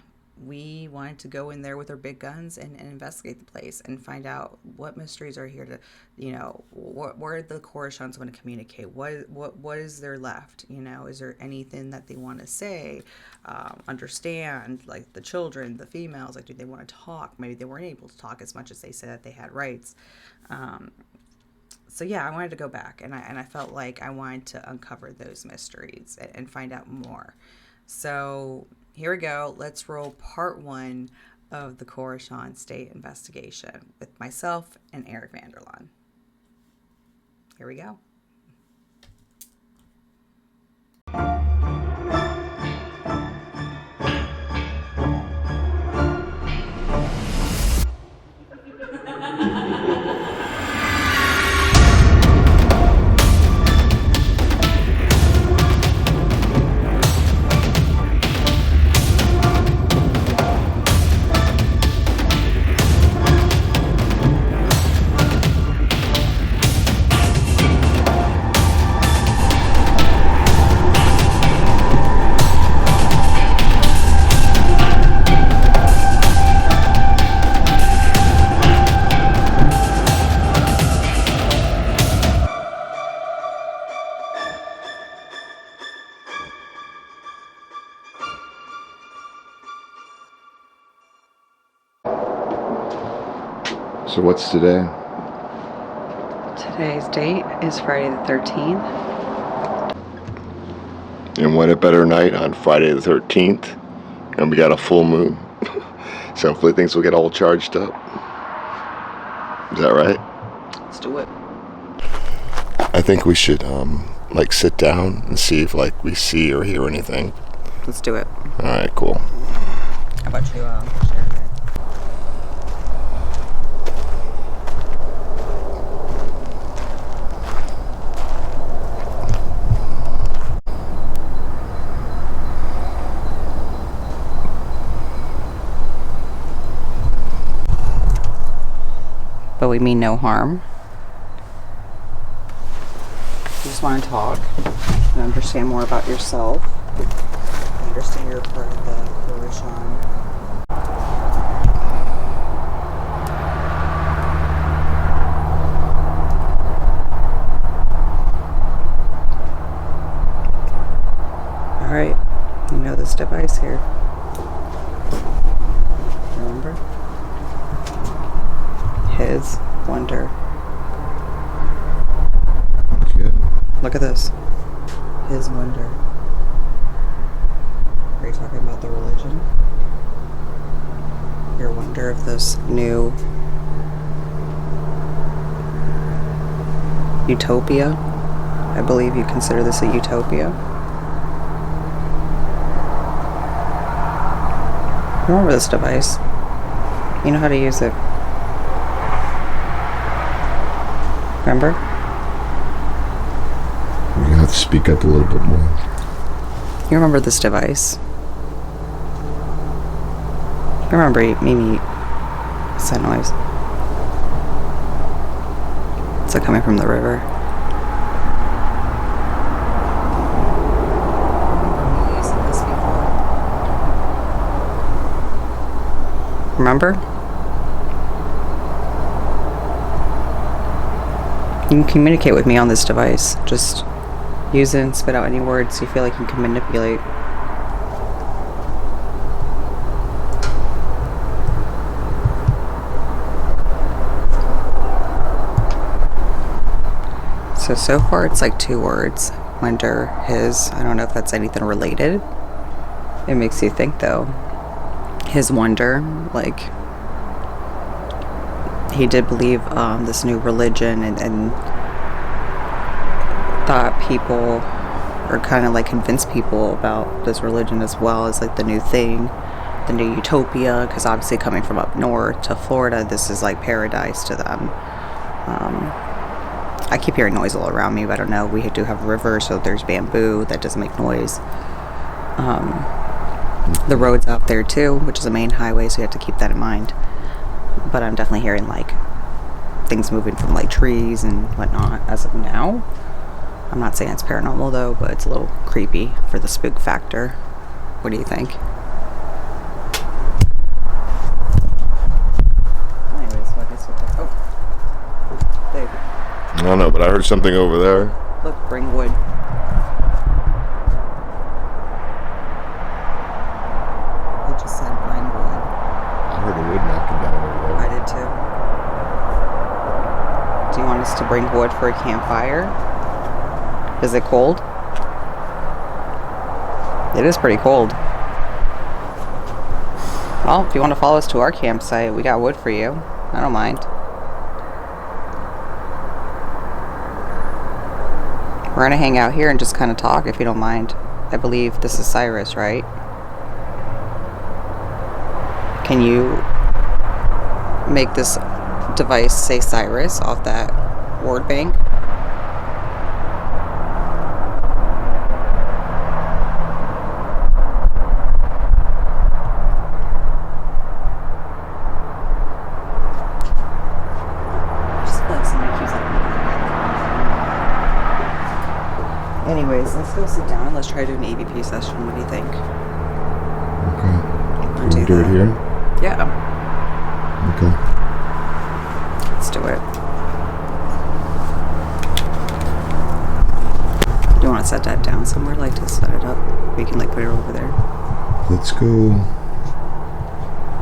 S6: we wanted to go in there with our big guns and investigate the place and find out what mysteries are here to, you know, what are the Koreshans want to communicate? What is there left? You know, is there anything that they want to say, understand, like the children, the females, like do they want to talk? Maybe they weren't able to talk as much as they said that they had rights. So yeah, I wanted to go back, and I felt like I wanted to uncover those mysteries and find out more. So here we go. Let's roll part 1 of the Koreshan State investigation with myself and Eric Vanderlaan. Here we go.
S7: So what's today?
S6: Today's date is Friday the 13th.
S7: And what a better night on Friday the 13th. And we got a full moon. So hopefully things will get all charged up. Is that right?
S6: Let's do it.
S7: I think we should like sit down and see if like we see or hear anything.
S6: Let's do it.
S7: All right, cool.
S6: How about you share that? but we mean no harm. You just want to talk and understand more about yourself. Understand you're part of the Koreshan. All right, you know this device here. Remember? His wonder.
S7: Good.
S6: Look at this. His wonder. Are you talking about the religion? Your wonder of this new utopia? I believe you consider this a utopia. Remember this device. You know how to use it. Remember?
S7: You have to speak up a little bit more.
S6: You remember this device? You remember Mimi? What's that noise? It's like coming from the river. Remember? You can communicate with me on this device. Just use it and spit out any words you feel like you can manipulate. So far it's like 2 words. Wonder, his. I don't know if that's anything related. It makes you think though. His wonder, like he did believe this new religion and thought people, or kind of like convinced people about this religion as well as like the new thing, the new utopia, because obviously coming from up north to Florida, this is like paradise to them. I keep hearing noise all around me, but I don't know. We do have a river, so there's bamboo that doesn't make noise. The road's out there too, which is a main highway, so you have to keep that in mind. But I'm definitely hearing like things moving from like trees and whatnot as of now. I'm not saying it's paranormal though, but it's a little creepy for the spook factor. What do you think? Anyways, what is it? Oh, baby.
S7: I don't know, but I heard something over there.
S6: Look, bring wood. I just said bring wood.
S7: I heard a wood knocking down over there.
S6: I did too. Do you want us to bring wood for a campfire? Is it cold? It is pretty cold. Well, if you want to follow us to our campsite, we got wood for you. I don't mind. We're going to hang out here and just kind of talk if you don't mind. I believe this is Cyrus, right? Can you make this device say Cyrus off that word bank? Anyways, let's go sit down. Let's try to do an EVP session. What do you think?
S7: Okay.
S6: Wanna
S7: Can we do it
S6: that?
S7: here?
S6: Yeah,
S7: Okay.
S6: let's do it. Do you want to set that down somewhere, like to set it up? We can like put it over there.
S7: Let's go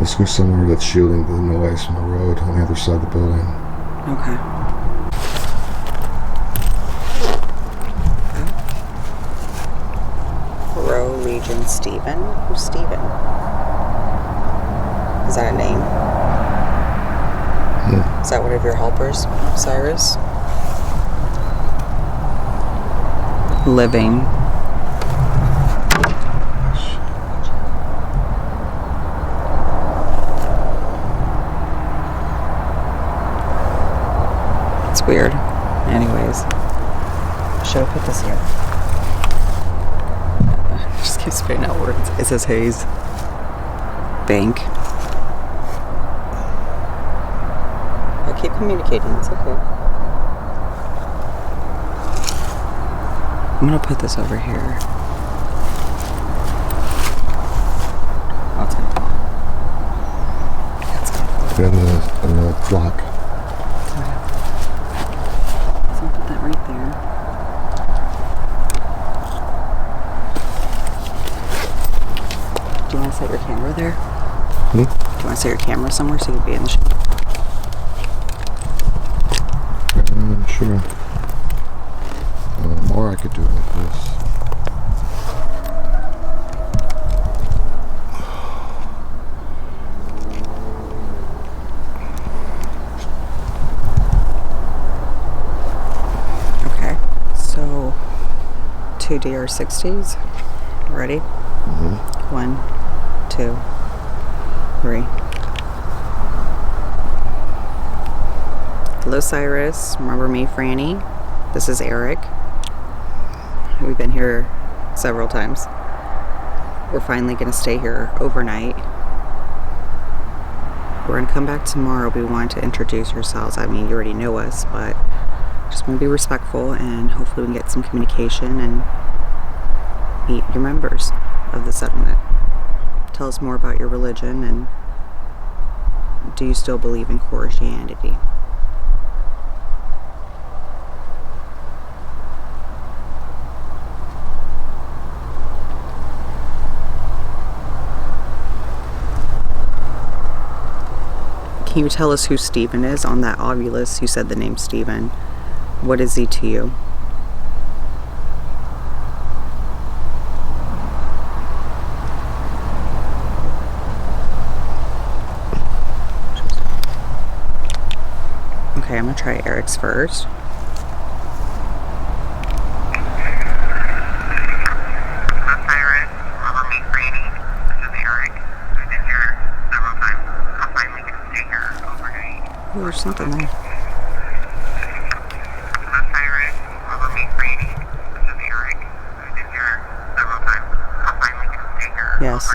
S7: somewhere that's shielding the noise from the road on the other side of the building.
S6: Okay. Row Legion Stephen? Who's Stephen? Is that a name?
S7: Yeah.
S6: Is that one of your helpers, Cyrus? Living. It's weird. Anyways. Should I put this here? Just keep spitting out words. It says haze. Bank. keep communicating. It's okay. I'm gonna put this over here. Oh, it's gonna fall. Yeah, it's gonna fall.
S7: We have a block.
S6: So I'll put that right there. Do you want to set your camera there?
S7: Hmm?
S6: Do you want to set your camera somewhere so you can be in the shot?
S7: Sure. Or I could do it like this.
S6: Okay, so 2 DR60s. Ready?
S7: Mm-hmm.
S6: 1, 2, 3. Hello, Cyrus. Remember me, Franny? This is Eric. We've been here several times. We're finally going to stay here overnight. We're going to come back tomorrow. We want to introduce yourselves. I mean, you already know us, but just want to be respectful, and hopefully we can get some communication and meet your members of the settlement. Tell us more about your religion, and do you still believe in Koreshanity? Can you tell us who Stephen is on that ovulus? You said the name Stephen. What is he to you? Okay, I'm gonna try Eric's first. Oh, there's something there. Yes.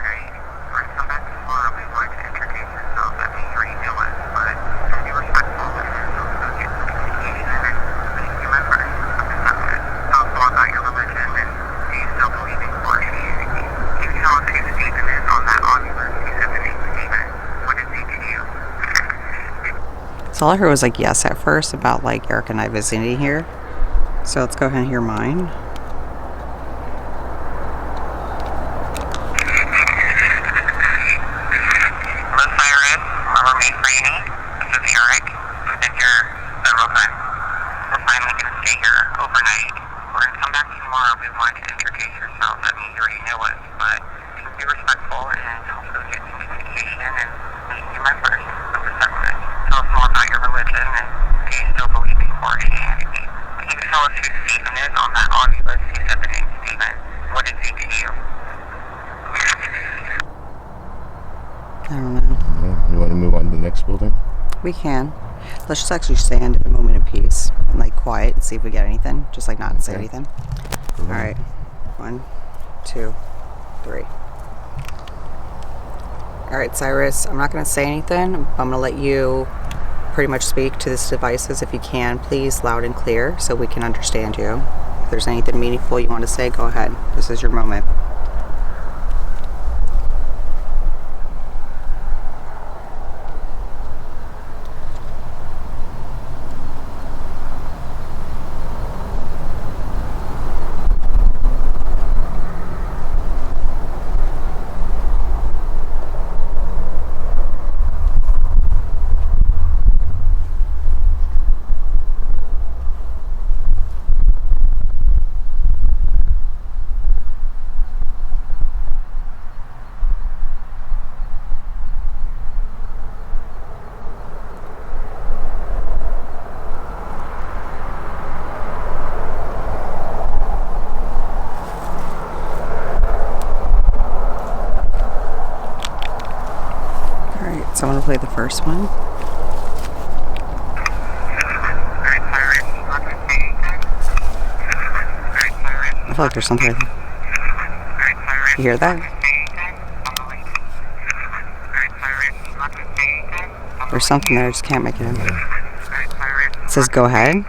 S6: So all I heard was like yes at first about like Eric and I visiting here. So let's go ahead and hear mine.
S8: Hello, Cyrus. Remember me, Franny? This is Eric. We've been here several times. We're finally going to stay here overnight. We're going to come back tomorrow. We want to introduce yourselves. I mean, you already know us, but be respectful and also get some communication and meet new members of the settlement. Tell us more about your religion, and do you still believe in Koreshanity? Can you tell us who Stephen is on that omnibus? You said the name Stephen. What is he to you?
S6: I don't know.
S7: You want to move on to the next building?
S6: We can. Let's just actually stand in a moment of peace and like quiet and see if we get anything. Just like not say anything. All right. 1, 2, 3. All right, Cyrus, I'm not going to say anything. I'm going to let you pretty much speak to these devices. If you can, please, loud and clear so we can understand you. If there's anything meaningful you want to say, go ahead. This is your moment. So I'm going to play the first one. I feel like there's something right there. You hear that? There's something there, I just can't make it in. It says go ahead.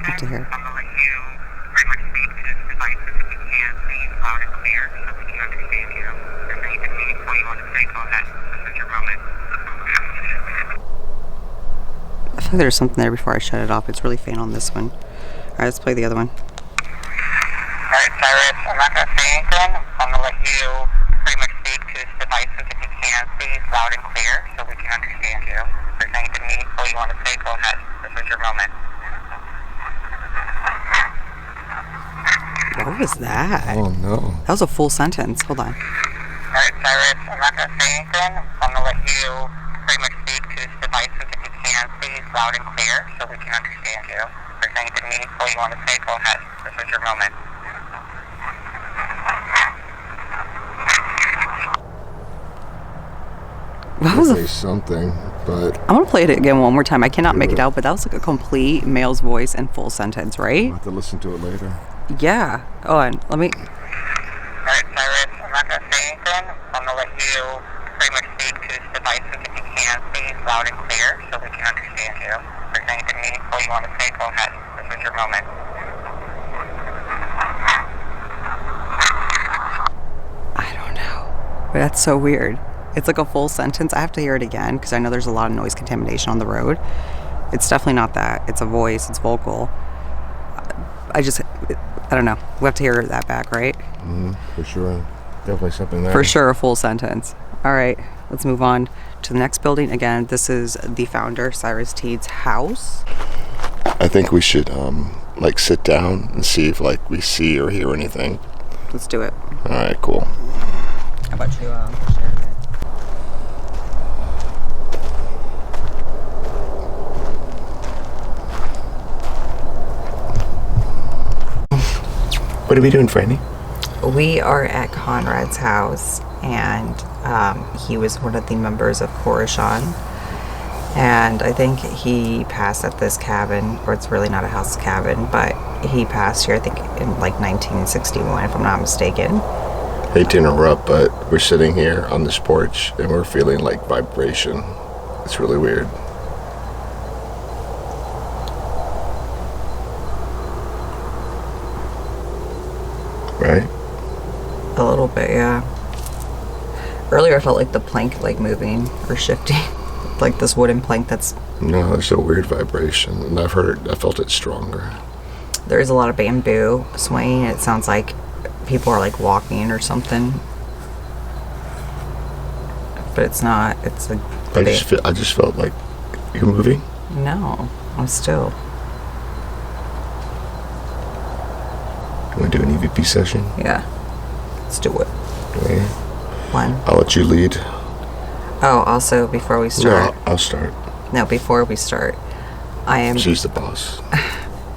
S6: Good to hear. I feel like there's something there before I shut it off. It's really faint on this one. All right, let's play the other one.
S8: Alright, Cyrus, I'm not going to say anything. I'm going to let you pretty much speak to this device if you can, please, loud and clear, so we can understand you. If there's anything meaningful you want to say, go ahead. This is your moment.
S6: What was that?
S7: Oh no.
S6: That was a full sentence. Hold on.
S8: Alright, Cyrus, I'm not going to say anything. I'm going to let you pretty much speak to this device if you can, please, loud and clear, so we can understand you. If there's anything meaningful you want to say, go ahead. This is your moment.
S6: What was
S7: Say something, but
S6: I'm gonna play it again one more time. I cannot make it out, but that was like a complete male's voice and full sentence, right?
S7: I'll have to listen to it later.
S6: Yeah. Oh, and let me.
S8: Alright, Cyrus, I'm not going to say anything. I'm going to let you pretty much speak to this device if you can, please, loud and clear, so we can understand you. If there's anything meaningful you want to say, go ahead. This is your moment.
S6: I don't know. That's so weird. It's like a full sentence. I have to hear it again because I know there's a lot of noise contamination on the road. It's definitely not that. It's a voice. It's vocal. I don't know. We have to hear that back, right?
S7: For sure. Definitely something there.
S6: For sure, a full sentence. All right, let's move on to the next building. Again, this is the founder, Cyrus Teed's house.
S7: I think we should like sit down and see if like we see or hear anything.
S6: Let's do it.
S7: All right, cool.
S6: How about you share that?
S7: What are we doing, Franny?
S9: We are at Conrad's house, and he was one of the members of Koreshan. And I think he passed at this cabin, or it's really not a house cabin, but he passed here, I think, in like 1961, if I'm not mistaken.
S7: Hate to interrupt, but we're sitting here on this porch and we're feeling like vibration. It's really weird. Right?
S9: A little bit, yeah. Earlier I felt like the plank like moving or shifting. Like this wooden plank that's...
S7: No, there's a weird vibration, and I felt it stronger.
S9: There is a lot of bamboo swaying. It sounds like people are like walking or something. But it's not. It's a...
S7: I just felt like you're moving.
S9: No, I'm still...
S7: You want to do an EVP session?
S9: Yeah. Let's do it.
S7: Okay.
S9: One.
S7: I'll let you lead.
S9: Oh, also, before we start...
S7: No, I'll start.
S9: No, before we start, I am...
S7: She's the boss.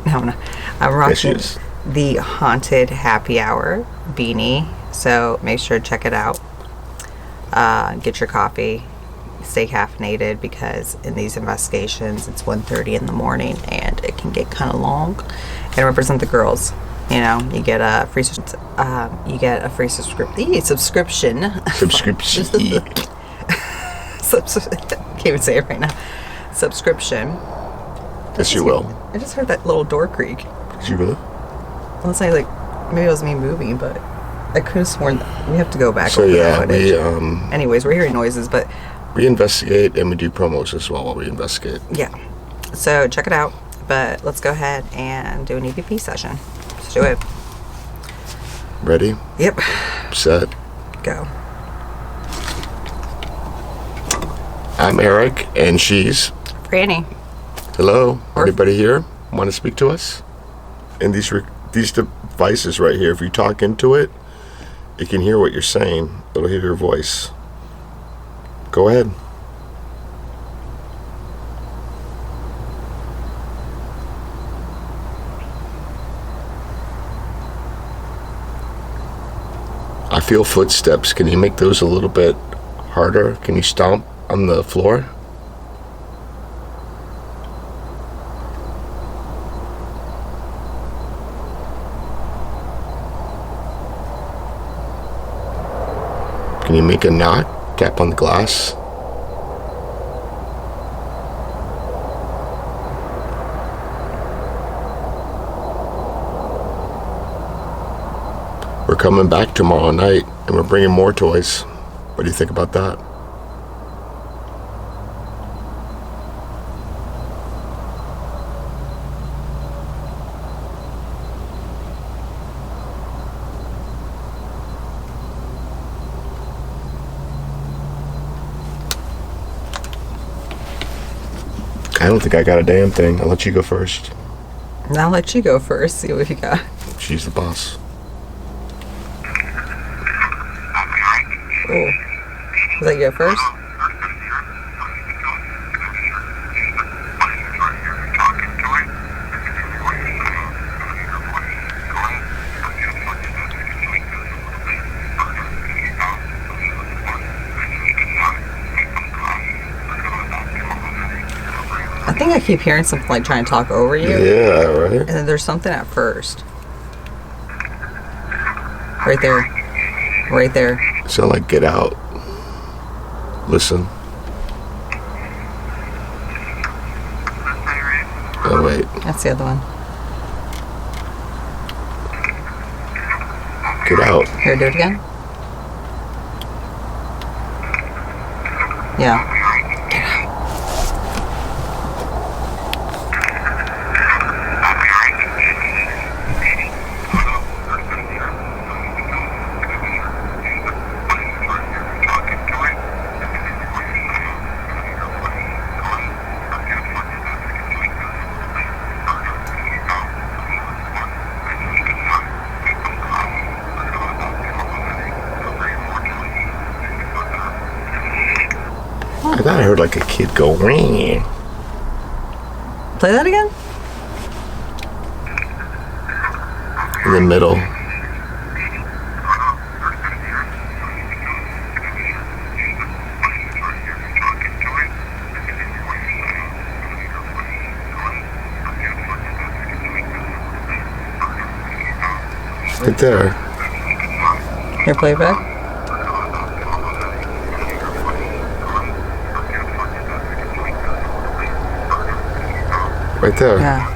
S9: No. I'm
S7: Yes, she
S9: rocking
S7: is.
S9: the Haunted Happy Hour beanie, so make sure to check it out. Get your coffee. Stay caffeinated, because in these investigations, it's 1:30 in the morning, and it can get kind of long. And represent the girls. You know, you get a free subscription.
S7: Subscription.
S9: Can't even say it right now. Subscription.
S7: Yes, you will.
S9: I just heard that little door creak.
S7: Did you really?
S9: Let's say, like, maybe it was me moving, but I could have sworn that we have to go back.
S7: So
S9: over
S7: yeah,
S9: that
S7: we
S9: footage. Anyways, we're hearing noises, but
S7: we investigate and we do promos as well while we investigate.
S9: yeah. So check it out. But let's go ahead and do an EVP session. Let's do it.
S7: Ready?
S9: Yep.
S7: Set.
S9: Go.
S7: I'm Eric, and she's...
S9: Franny.
S7: Hello, anybody here want to speak to us? And these devices right here, if you talk into it, it can hear what you're saying. It'll hear your voice. Go ahead. I feel footsteps. Can you make those a little bit harder? Can you stomp on the floor? Can you make a knock? Tap on the glass? We're coming back tomorrow night, and we're bringing more toys. What do you think about that? I don't think I got a damn thing. I'll let you go first.
S9: I'll let you go first. See what you got.
S7: She's the boss.
S9: Oh, was that you first? I think I keep hearing something like trying to talk over you.
S7: Yeah, right?
S9: And then there's something at first. Right there. Right there.
S7: So like, get out. Listen. Oh, wait.
S9: That's the other one.
S7: Get out.
S9: Here, do it again. Yeah. Get out.
S7: I thought I heard like a kid go, ring.
S9: Play that again?
S7: In the middle. Right there.
S9: Here, play it back.
S7: Right there.
S9: Yeah.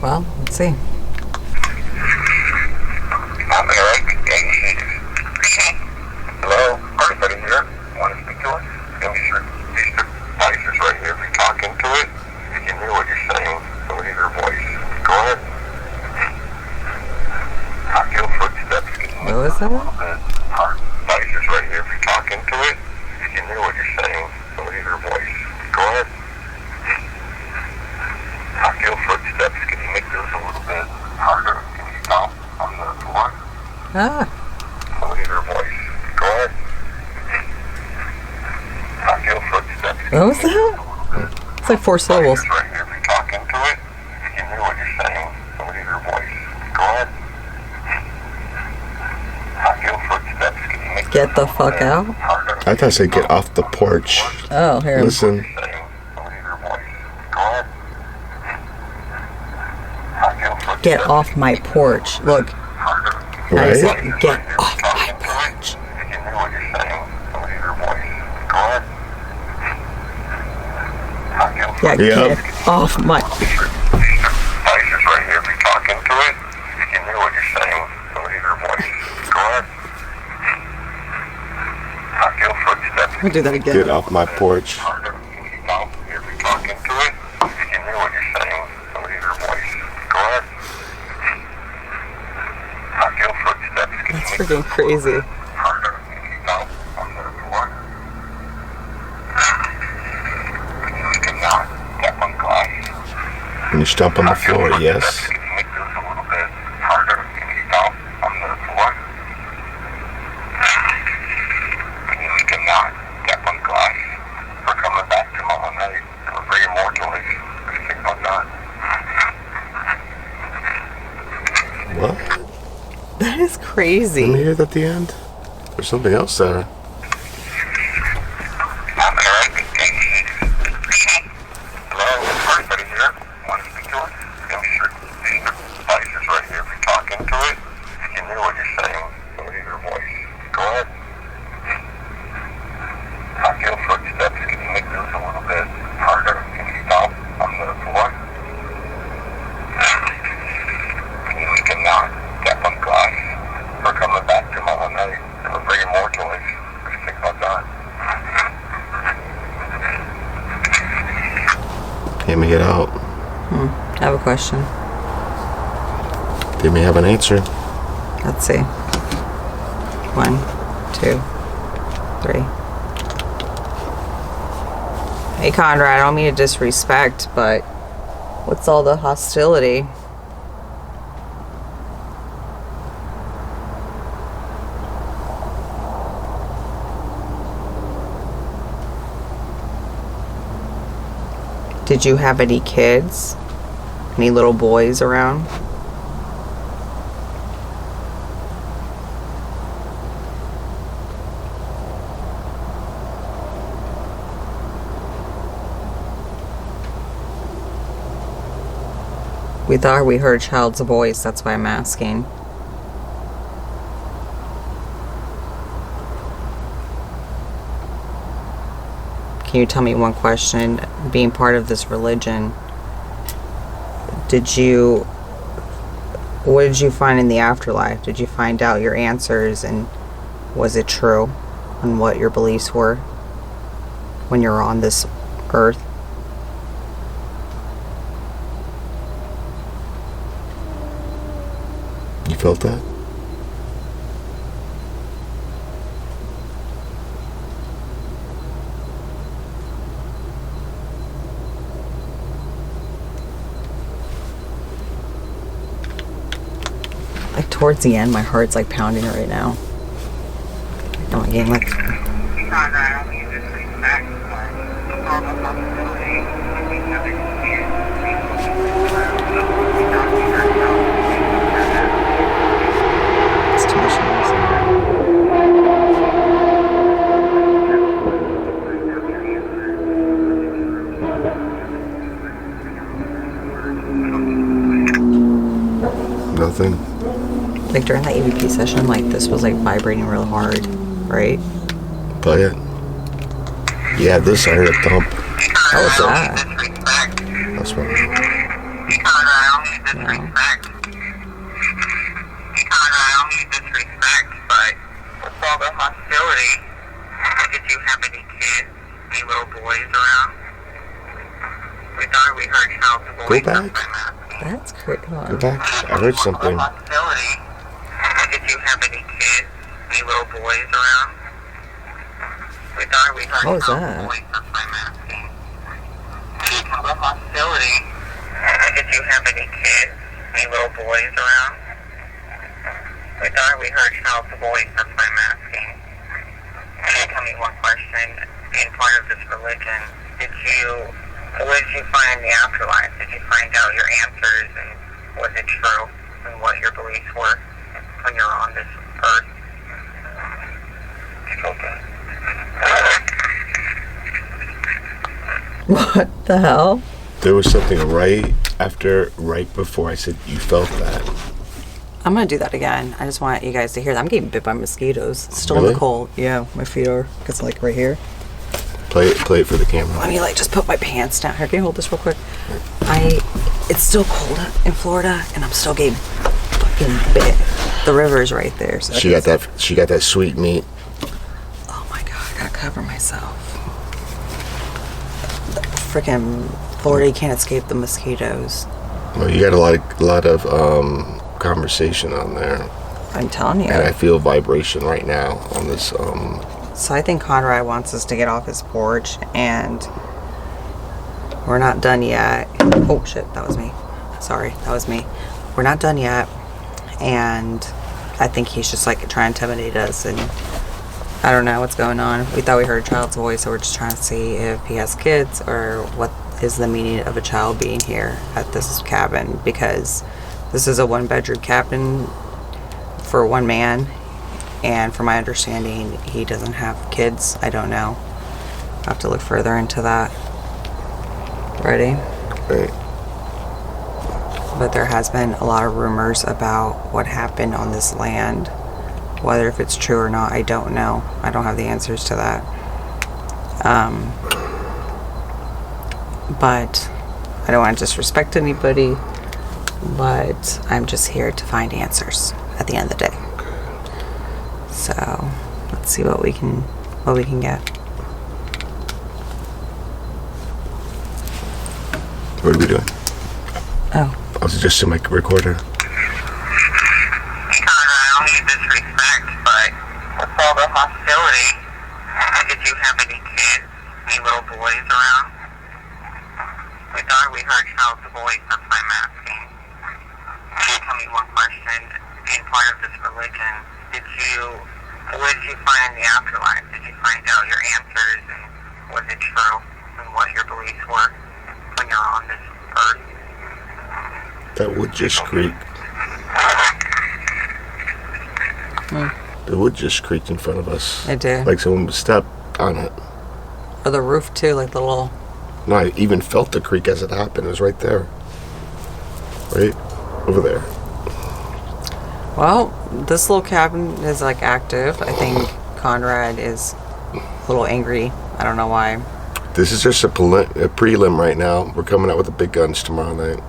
S9: Well, let's see.
S8: I'm Eric. Hello, everybody here. Want to speak to us? These devices right here, if you talk into it, you can hear what you're saying. So we hear your voice. Go ahead. I feel footsteps.
S9: What was that?
S8: Devices right here, if you talk into it, you can hear what you're saying. So we hear your voice. Go ahead. I feel footsteps. Can you make those a little bit harder? Can you stop on the floor?
S9: Ah.
S8: So we hear your voice. Go ahead. I feel footsteps.
S9: What was that? It's like 4 syllables.
S8: Right here, if you talk into it, you can hear what you're saying. So we hear your voice. Go ahead. I feel footsteps. Can you make
S9: Get the fuck out.
S8: harder?
S7: I thought I said get off the porch.
S9: Oh, here.
S7: Listen.
S8: So we hear your voice. Go ahead. I feel footsteps.
S9: Get off my porch. Look. Now you
S7: Right?
S9: say, get off my porch.
S8: You can hear what you're saying. So we hear your voice. Go ahead. I feel
S9: Yeah,
S7: Yep.
S9: get off my...
S8: devices right here. If you talk into it, you can hear what you're saying. So we hear your voice. Go ahead. I feel footsteps.
S9: We'll do that again.
S7: Get off my porch.
S8: Harder. Can you stop? If you talk into it, you can hear what you're saying. So we hear your voice. Go ahead. I feel footsteps. Can
S9: That's
S8: you make
S9: freaking crazy.
S8: harder? Can you stop on the floor? You cannot step on glass.
S7: When you stomp on the floor, yes.
S8: Can you make this a little bit harder? Can you stop on the floor? You cannot step on glass. We're coming back tomorrow night. We're bringing more toys. I think about that.
S7: What?
S9: That is
S7: Let me
S9: crazy.
S7: hear it at the end. There's something else there.
S8: I'm Eric. Hello,
S7: They may get out.
S9: I have a question.
S7: They may have an answer.
S9: Let's see. 1, 2, 3. Hey, Conrad, I don't mean to disrespect, but what's all the hostility? Did you have any kids? Any little boys around? We thought we heard a child's voice, that's why I'm asking. Can you tell me one question? Being part of this religion, what did you find in the afterlife? Did you find out your answers, and was it true on what your beliefs were when you're on this earth?
S7: You felt that?
S9: Like towards the end, my heart's like pounding right now. I'm getting like. It's too much
S7: noise. Nothing.
S9: Like during that EVP session, like this was like vibrating real hard, right?
S7: Play it. Yeah, this I heard a thump.
S9: How was that?
S7: That's what. Go back.
S9: That's great. Come on.
S7: Go back. I heard something.
S8: Did you have any kids, any little boys around? We thought we heard
S9: What was
S8: some
S9: that?
S8: voice, that's why I'm asking. The hostility. Did you have any kids, any little boys around? We thought we heard Charles' voice, that's why I'm asking. Can you tell me one question? Being part of this religion, what did you find in the afterlife? Did you find out your answers, and was it true, and what your beliefs were when you're on this earth?
S9: What the hell?
S7: There was something right before I said you felt that.
S9: I'm gonna do that again. I just want you guys to hear that. I'm getting bit by mosquitoes. It's still in
S7: Really?
S9: the cold. Yeah, my feet are. It's like right here.
S7: Play it for the camera.
S9: Let me like just put my pants down here. Can you hold this real quick? It's still cold in Florida, and I'm still getting fucking bit. The river's right there. So
S7: She got that sweet meat.
S9: Oh my god, I gotta cover myself. Freaking Florida, you can't escape the mosquitoes.
S7: Well, you got a lot of conversation on there,
S9: I'm telling you.
S7: and I feel vibration right now on this.
S9: So I think Conrad wants us to get off his porch, and we're not done yet. Oh shit, that was me. Sorry, that was me. We're not done yet, and I think he's just like trying to intimidate us, and I don't know what's going on. We thought we heard a child's voice, so we're just trying to see if he has kids or what is the meaning of a child being here at this cabin, because this is a one-bedroom cabin for one man. And from my understanding, he doesn't have kids. I don't know. I'll have to look further into that. Ready?
S7: Right.
S9: But there has been a lot of rumors about what happened on this land. Whether if it's true or not, I don't know. I don't have the answers to that. But I don't want to disrespect anybody. But I'm just here to find answers at the end of the day. So let's see what we can get.
S7: What are we doing?
S9: Oh.
S7: I was adjusting my recorder.
S8: Conrad, I don't need disrespect, but with all the hostility, did you have any kids, any little boys around? We thought we heard child's voice, that's why I'm asking. Can you tell me one question? Being part of this religion, what did you find in the afterlife? Did you find out your answers, and was it true, and what your beliefs were when you're on this earth?
S7: That wood just creaked. The wood just creaked in front of us.
S9: It did.
S7: Like someone stepped on it.
S9: Or the roof too, like the little.
S7: No, I even felt the creak as it happened. It was right there. Right over there.
S9: Well, this little cabin is like active. I think Conrad is a little angry. I don't know why.
S7: This is just a prelim right now. We're coming out with the big guns tomorrow night.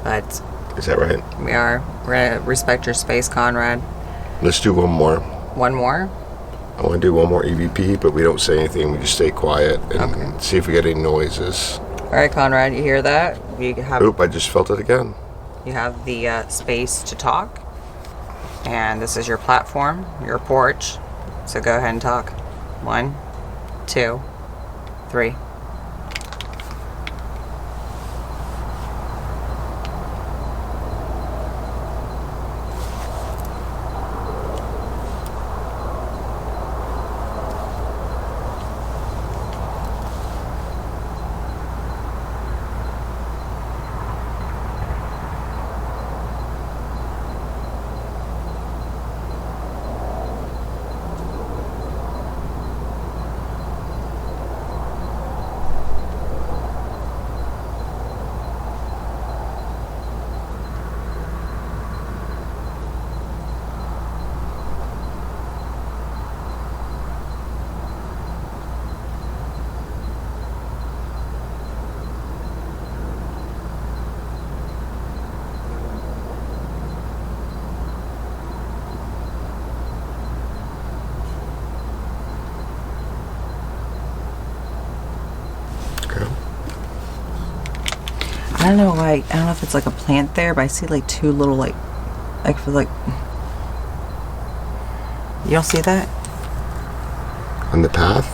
S9: But
S7: Is that right?
S9: we're gonna respect your space, Conrad.
S7: Let's do one more.
S9: One more.
S7: I want to do one more EVP, but we don't say anything. We just stay quiet and see if we get any noises.
S9: All right, Conrad, you hear that? You have
S7: Oop, I just felt it again.
S9: you have the space to talk, and this is your platform, your porch. So go ahead and talk. 1, 2, 3. I don't know why. I don't know if it's like a plant there, but I see like two little like feel like. You don't see that?
S7: On the path?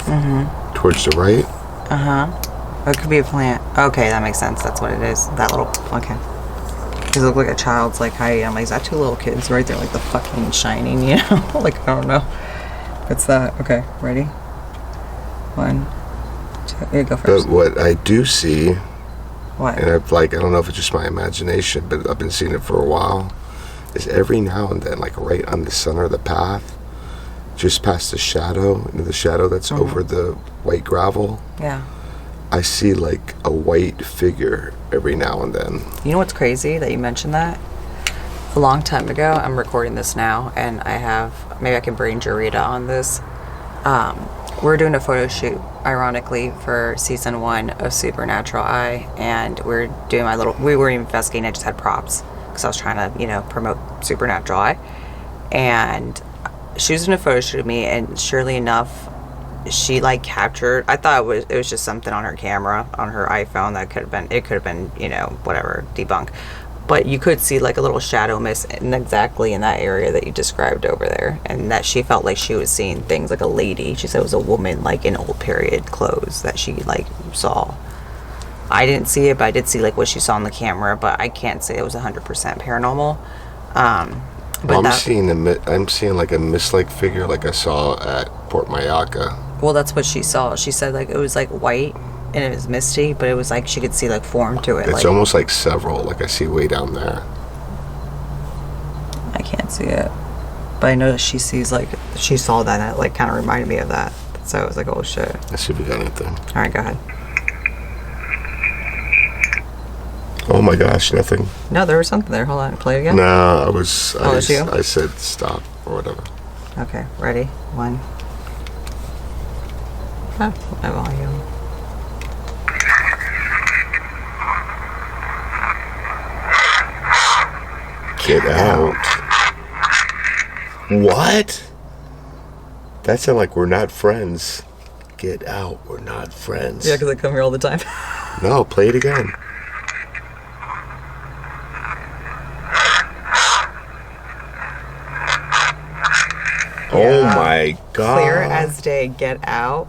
S7: Towards the right?
S9: It could be a plant. Okay, that makes sense. That's what it is. That little. Okay. Does it look like a child's like height? I'm like, is that two little kids right there, like the fucking Shining, you know? Like, I don't know. What's that? Okay, ready? 1, 2. You go first.
S7: But what I do see,
S9: What?
S7: and I don't know if it's just my imagination, but I've been seeing it for a while, is every now and then, like right on the center of the path, just past the shadow, into the shadow that's over the white gravel,
S9: Yeah.
S7: I see like a white figure every now and then.
S9: You know what's crazy that you mentioned that? A long time ago, I'm recording this now, and I have, maybe I can bring Jarita on this. We're doing a photo shoot, ironically, for season 1 of Supernatural Eye, and we're doing we were investigating, I just had props, because I was trying to, promote Supernatural Eye. And she was doing a photo shoot of me, and surely enough, she captured, I thought it was just something on her camera, on her iPhone, it could have been, whatever, debunk. But you could see like a little shadow mist exactly in that area that you described over there, and that she felt like she was seeing things like a lady. She said it was a woman like in old period clothes that she saw. I didn't see it, but I did see what she saw on the camera. But I can't say it was 100% paranormal. But
S7: I'm seeing like a mist-like figure like I saw at Port Mayaca.
S9: Well, that's what she saw. She said it was white. And it was misty, but it was she could see form to it.
S7: It's almost like several, I see way down there.
S9: I can't see it, but I know that she sees she saw that, and it kind of reminded me of that. So I was like, oh shit.
S7: Let's see if we got anything.
S9: All right, go ahead.
S7: Oh my gosh, nothing.
S9: No, there was something there. Hold on, play it again.
S7: No,
S9: I
S7: said stop or whatever.
S9: Okay, ready? 1. Oh, my volume.
S7: Get out. What? That sounds like we're not friends. Get out. We're not friends.
S9: Yeah, because I come here all the time.
S7: No, play it again. Oh my God.
S9: Clear as day. Get out.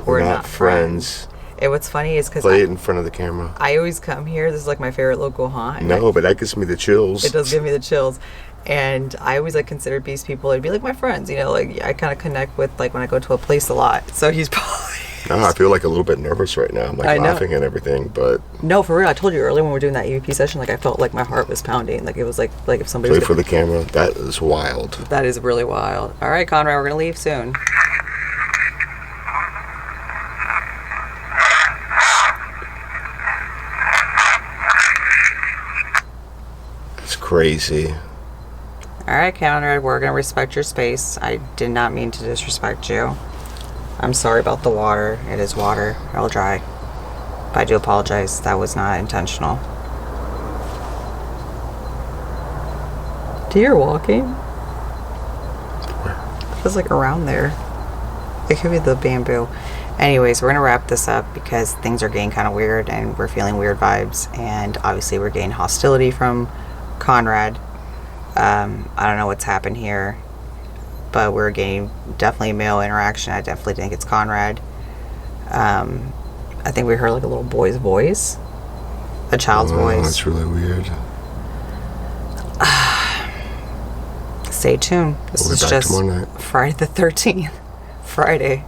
S9: We're not friends. And what's funny is because
S7: Play it in front of the camera.
S9: I always come here. This is like my favorite local haunt.
S7: No, but that gives me the chills.
S9: It does give me the chills. And I always like consider these people to be like my friends, you know, like I kind of connect with like when I go to a place a lot. So he's probably.
S7: Oh, I feel like a little bit nervous right now. I'm like laughing and everything, but.
S9: No, for real. I told you earlier when we were doing that EVP session, like I felt like my heart was pounding. Like it was like if somebody.
S7: Play for the camera. That is wild.
S9: That is really wild. All right, Conrad, we're going to leave soon.
S7: It's crazy.
S9: All right, Conrad, we're going to respect your space. I did not mean to disrespect you. I'm sorry about the water. It is water. It'll dry. But I do apologize. That was not intentional. Deer walking?
S7: Where?
S9: It's like around there. It could be the bamboo. Anyways, we're going to wrap this up because things are getting kind of weird and we're feeling weird vibes. And obviously we're getting hostility from Conrad. I don't know what's happened here, but we're getting definitely male interaction. I definitely think it's Conrad. I think we heard like a little boy's voice, a child's voice.
S7: That's really weird.
S9: Stay tuned. This is just Friday the 13th. Friday.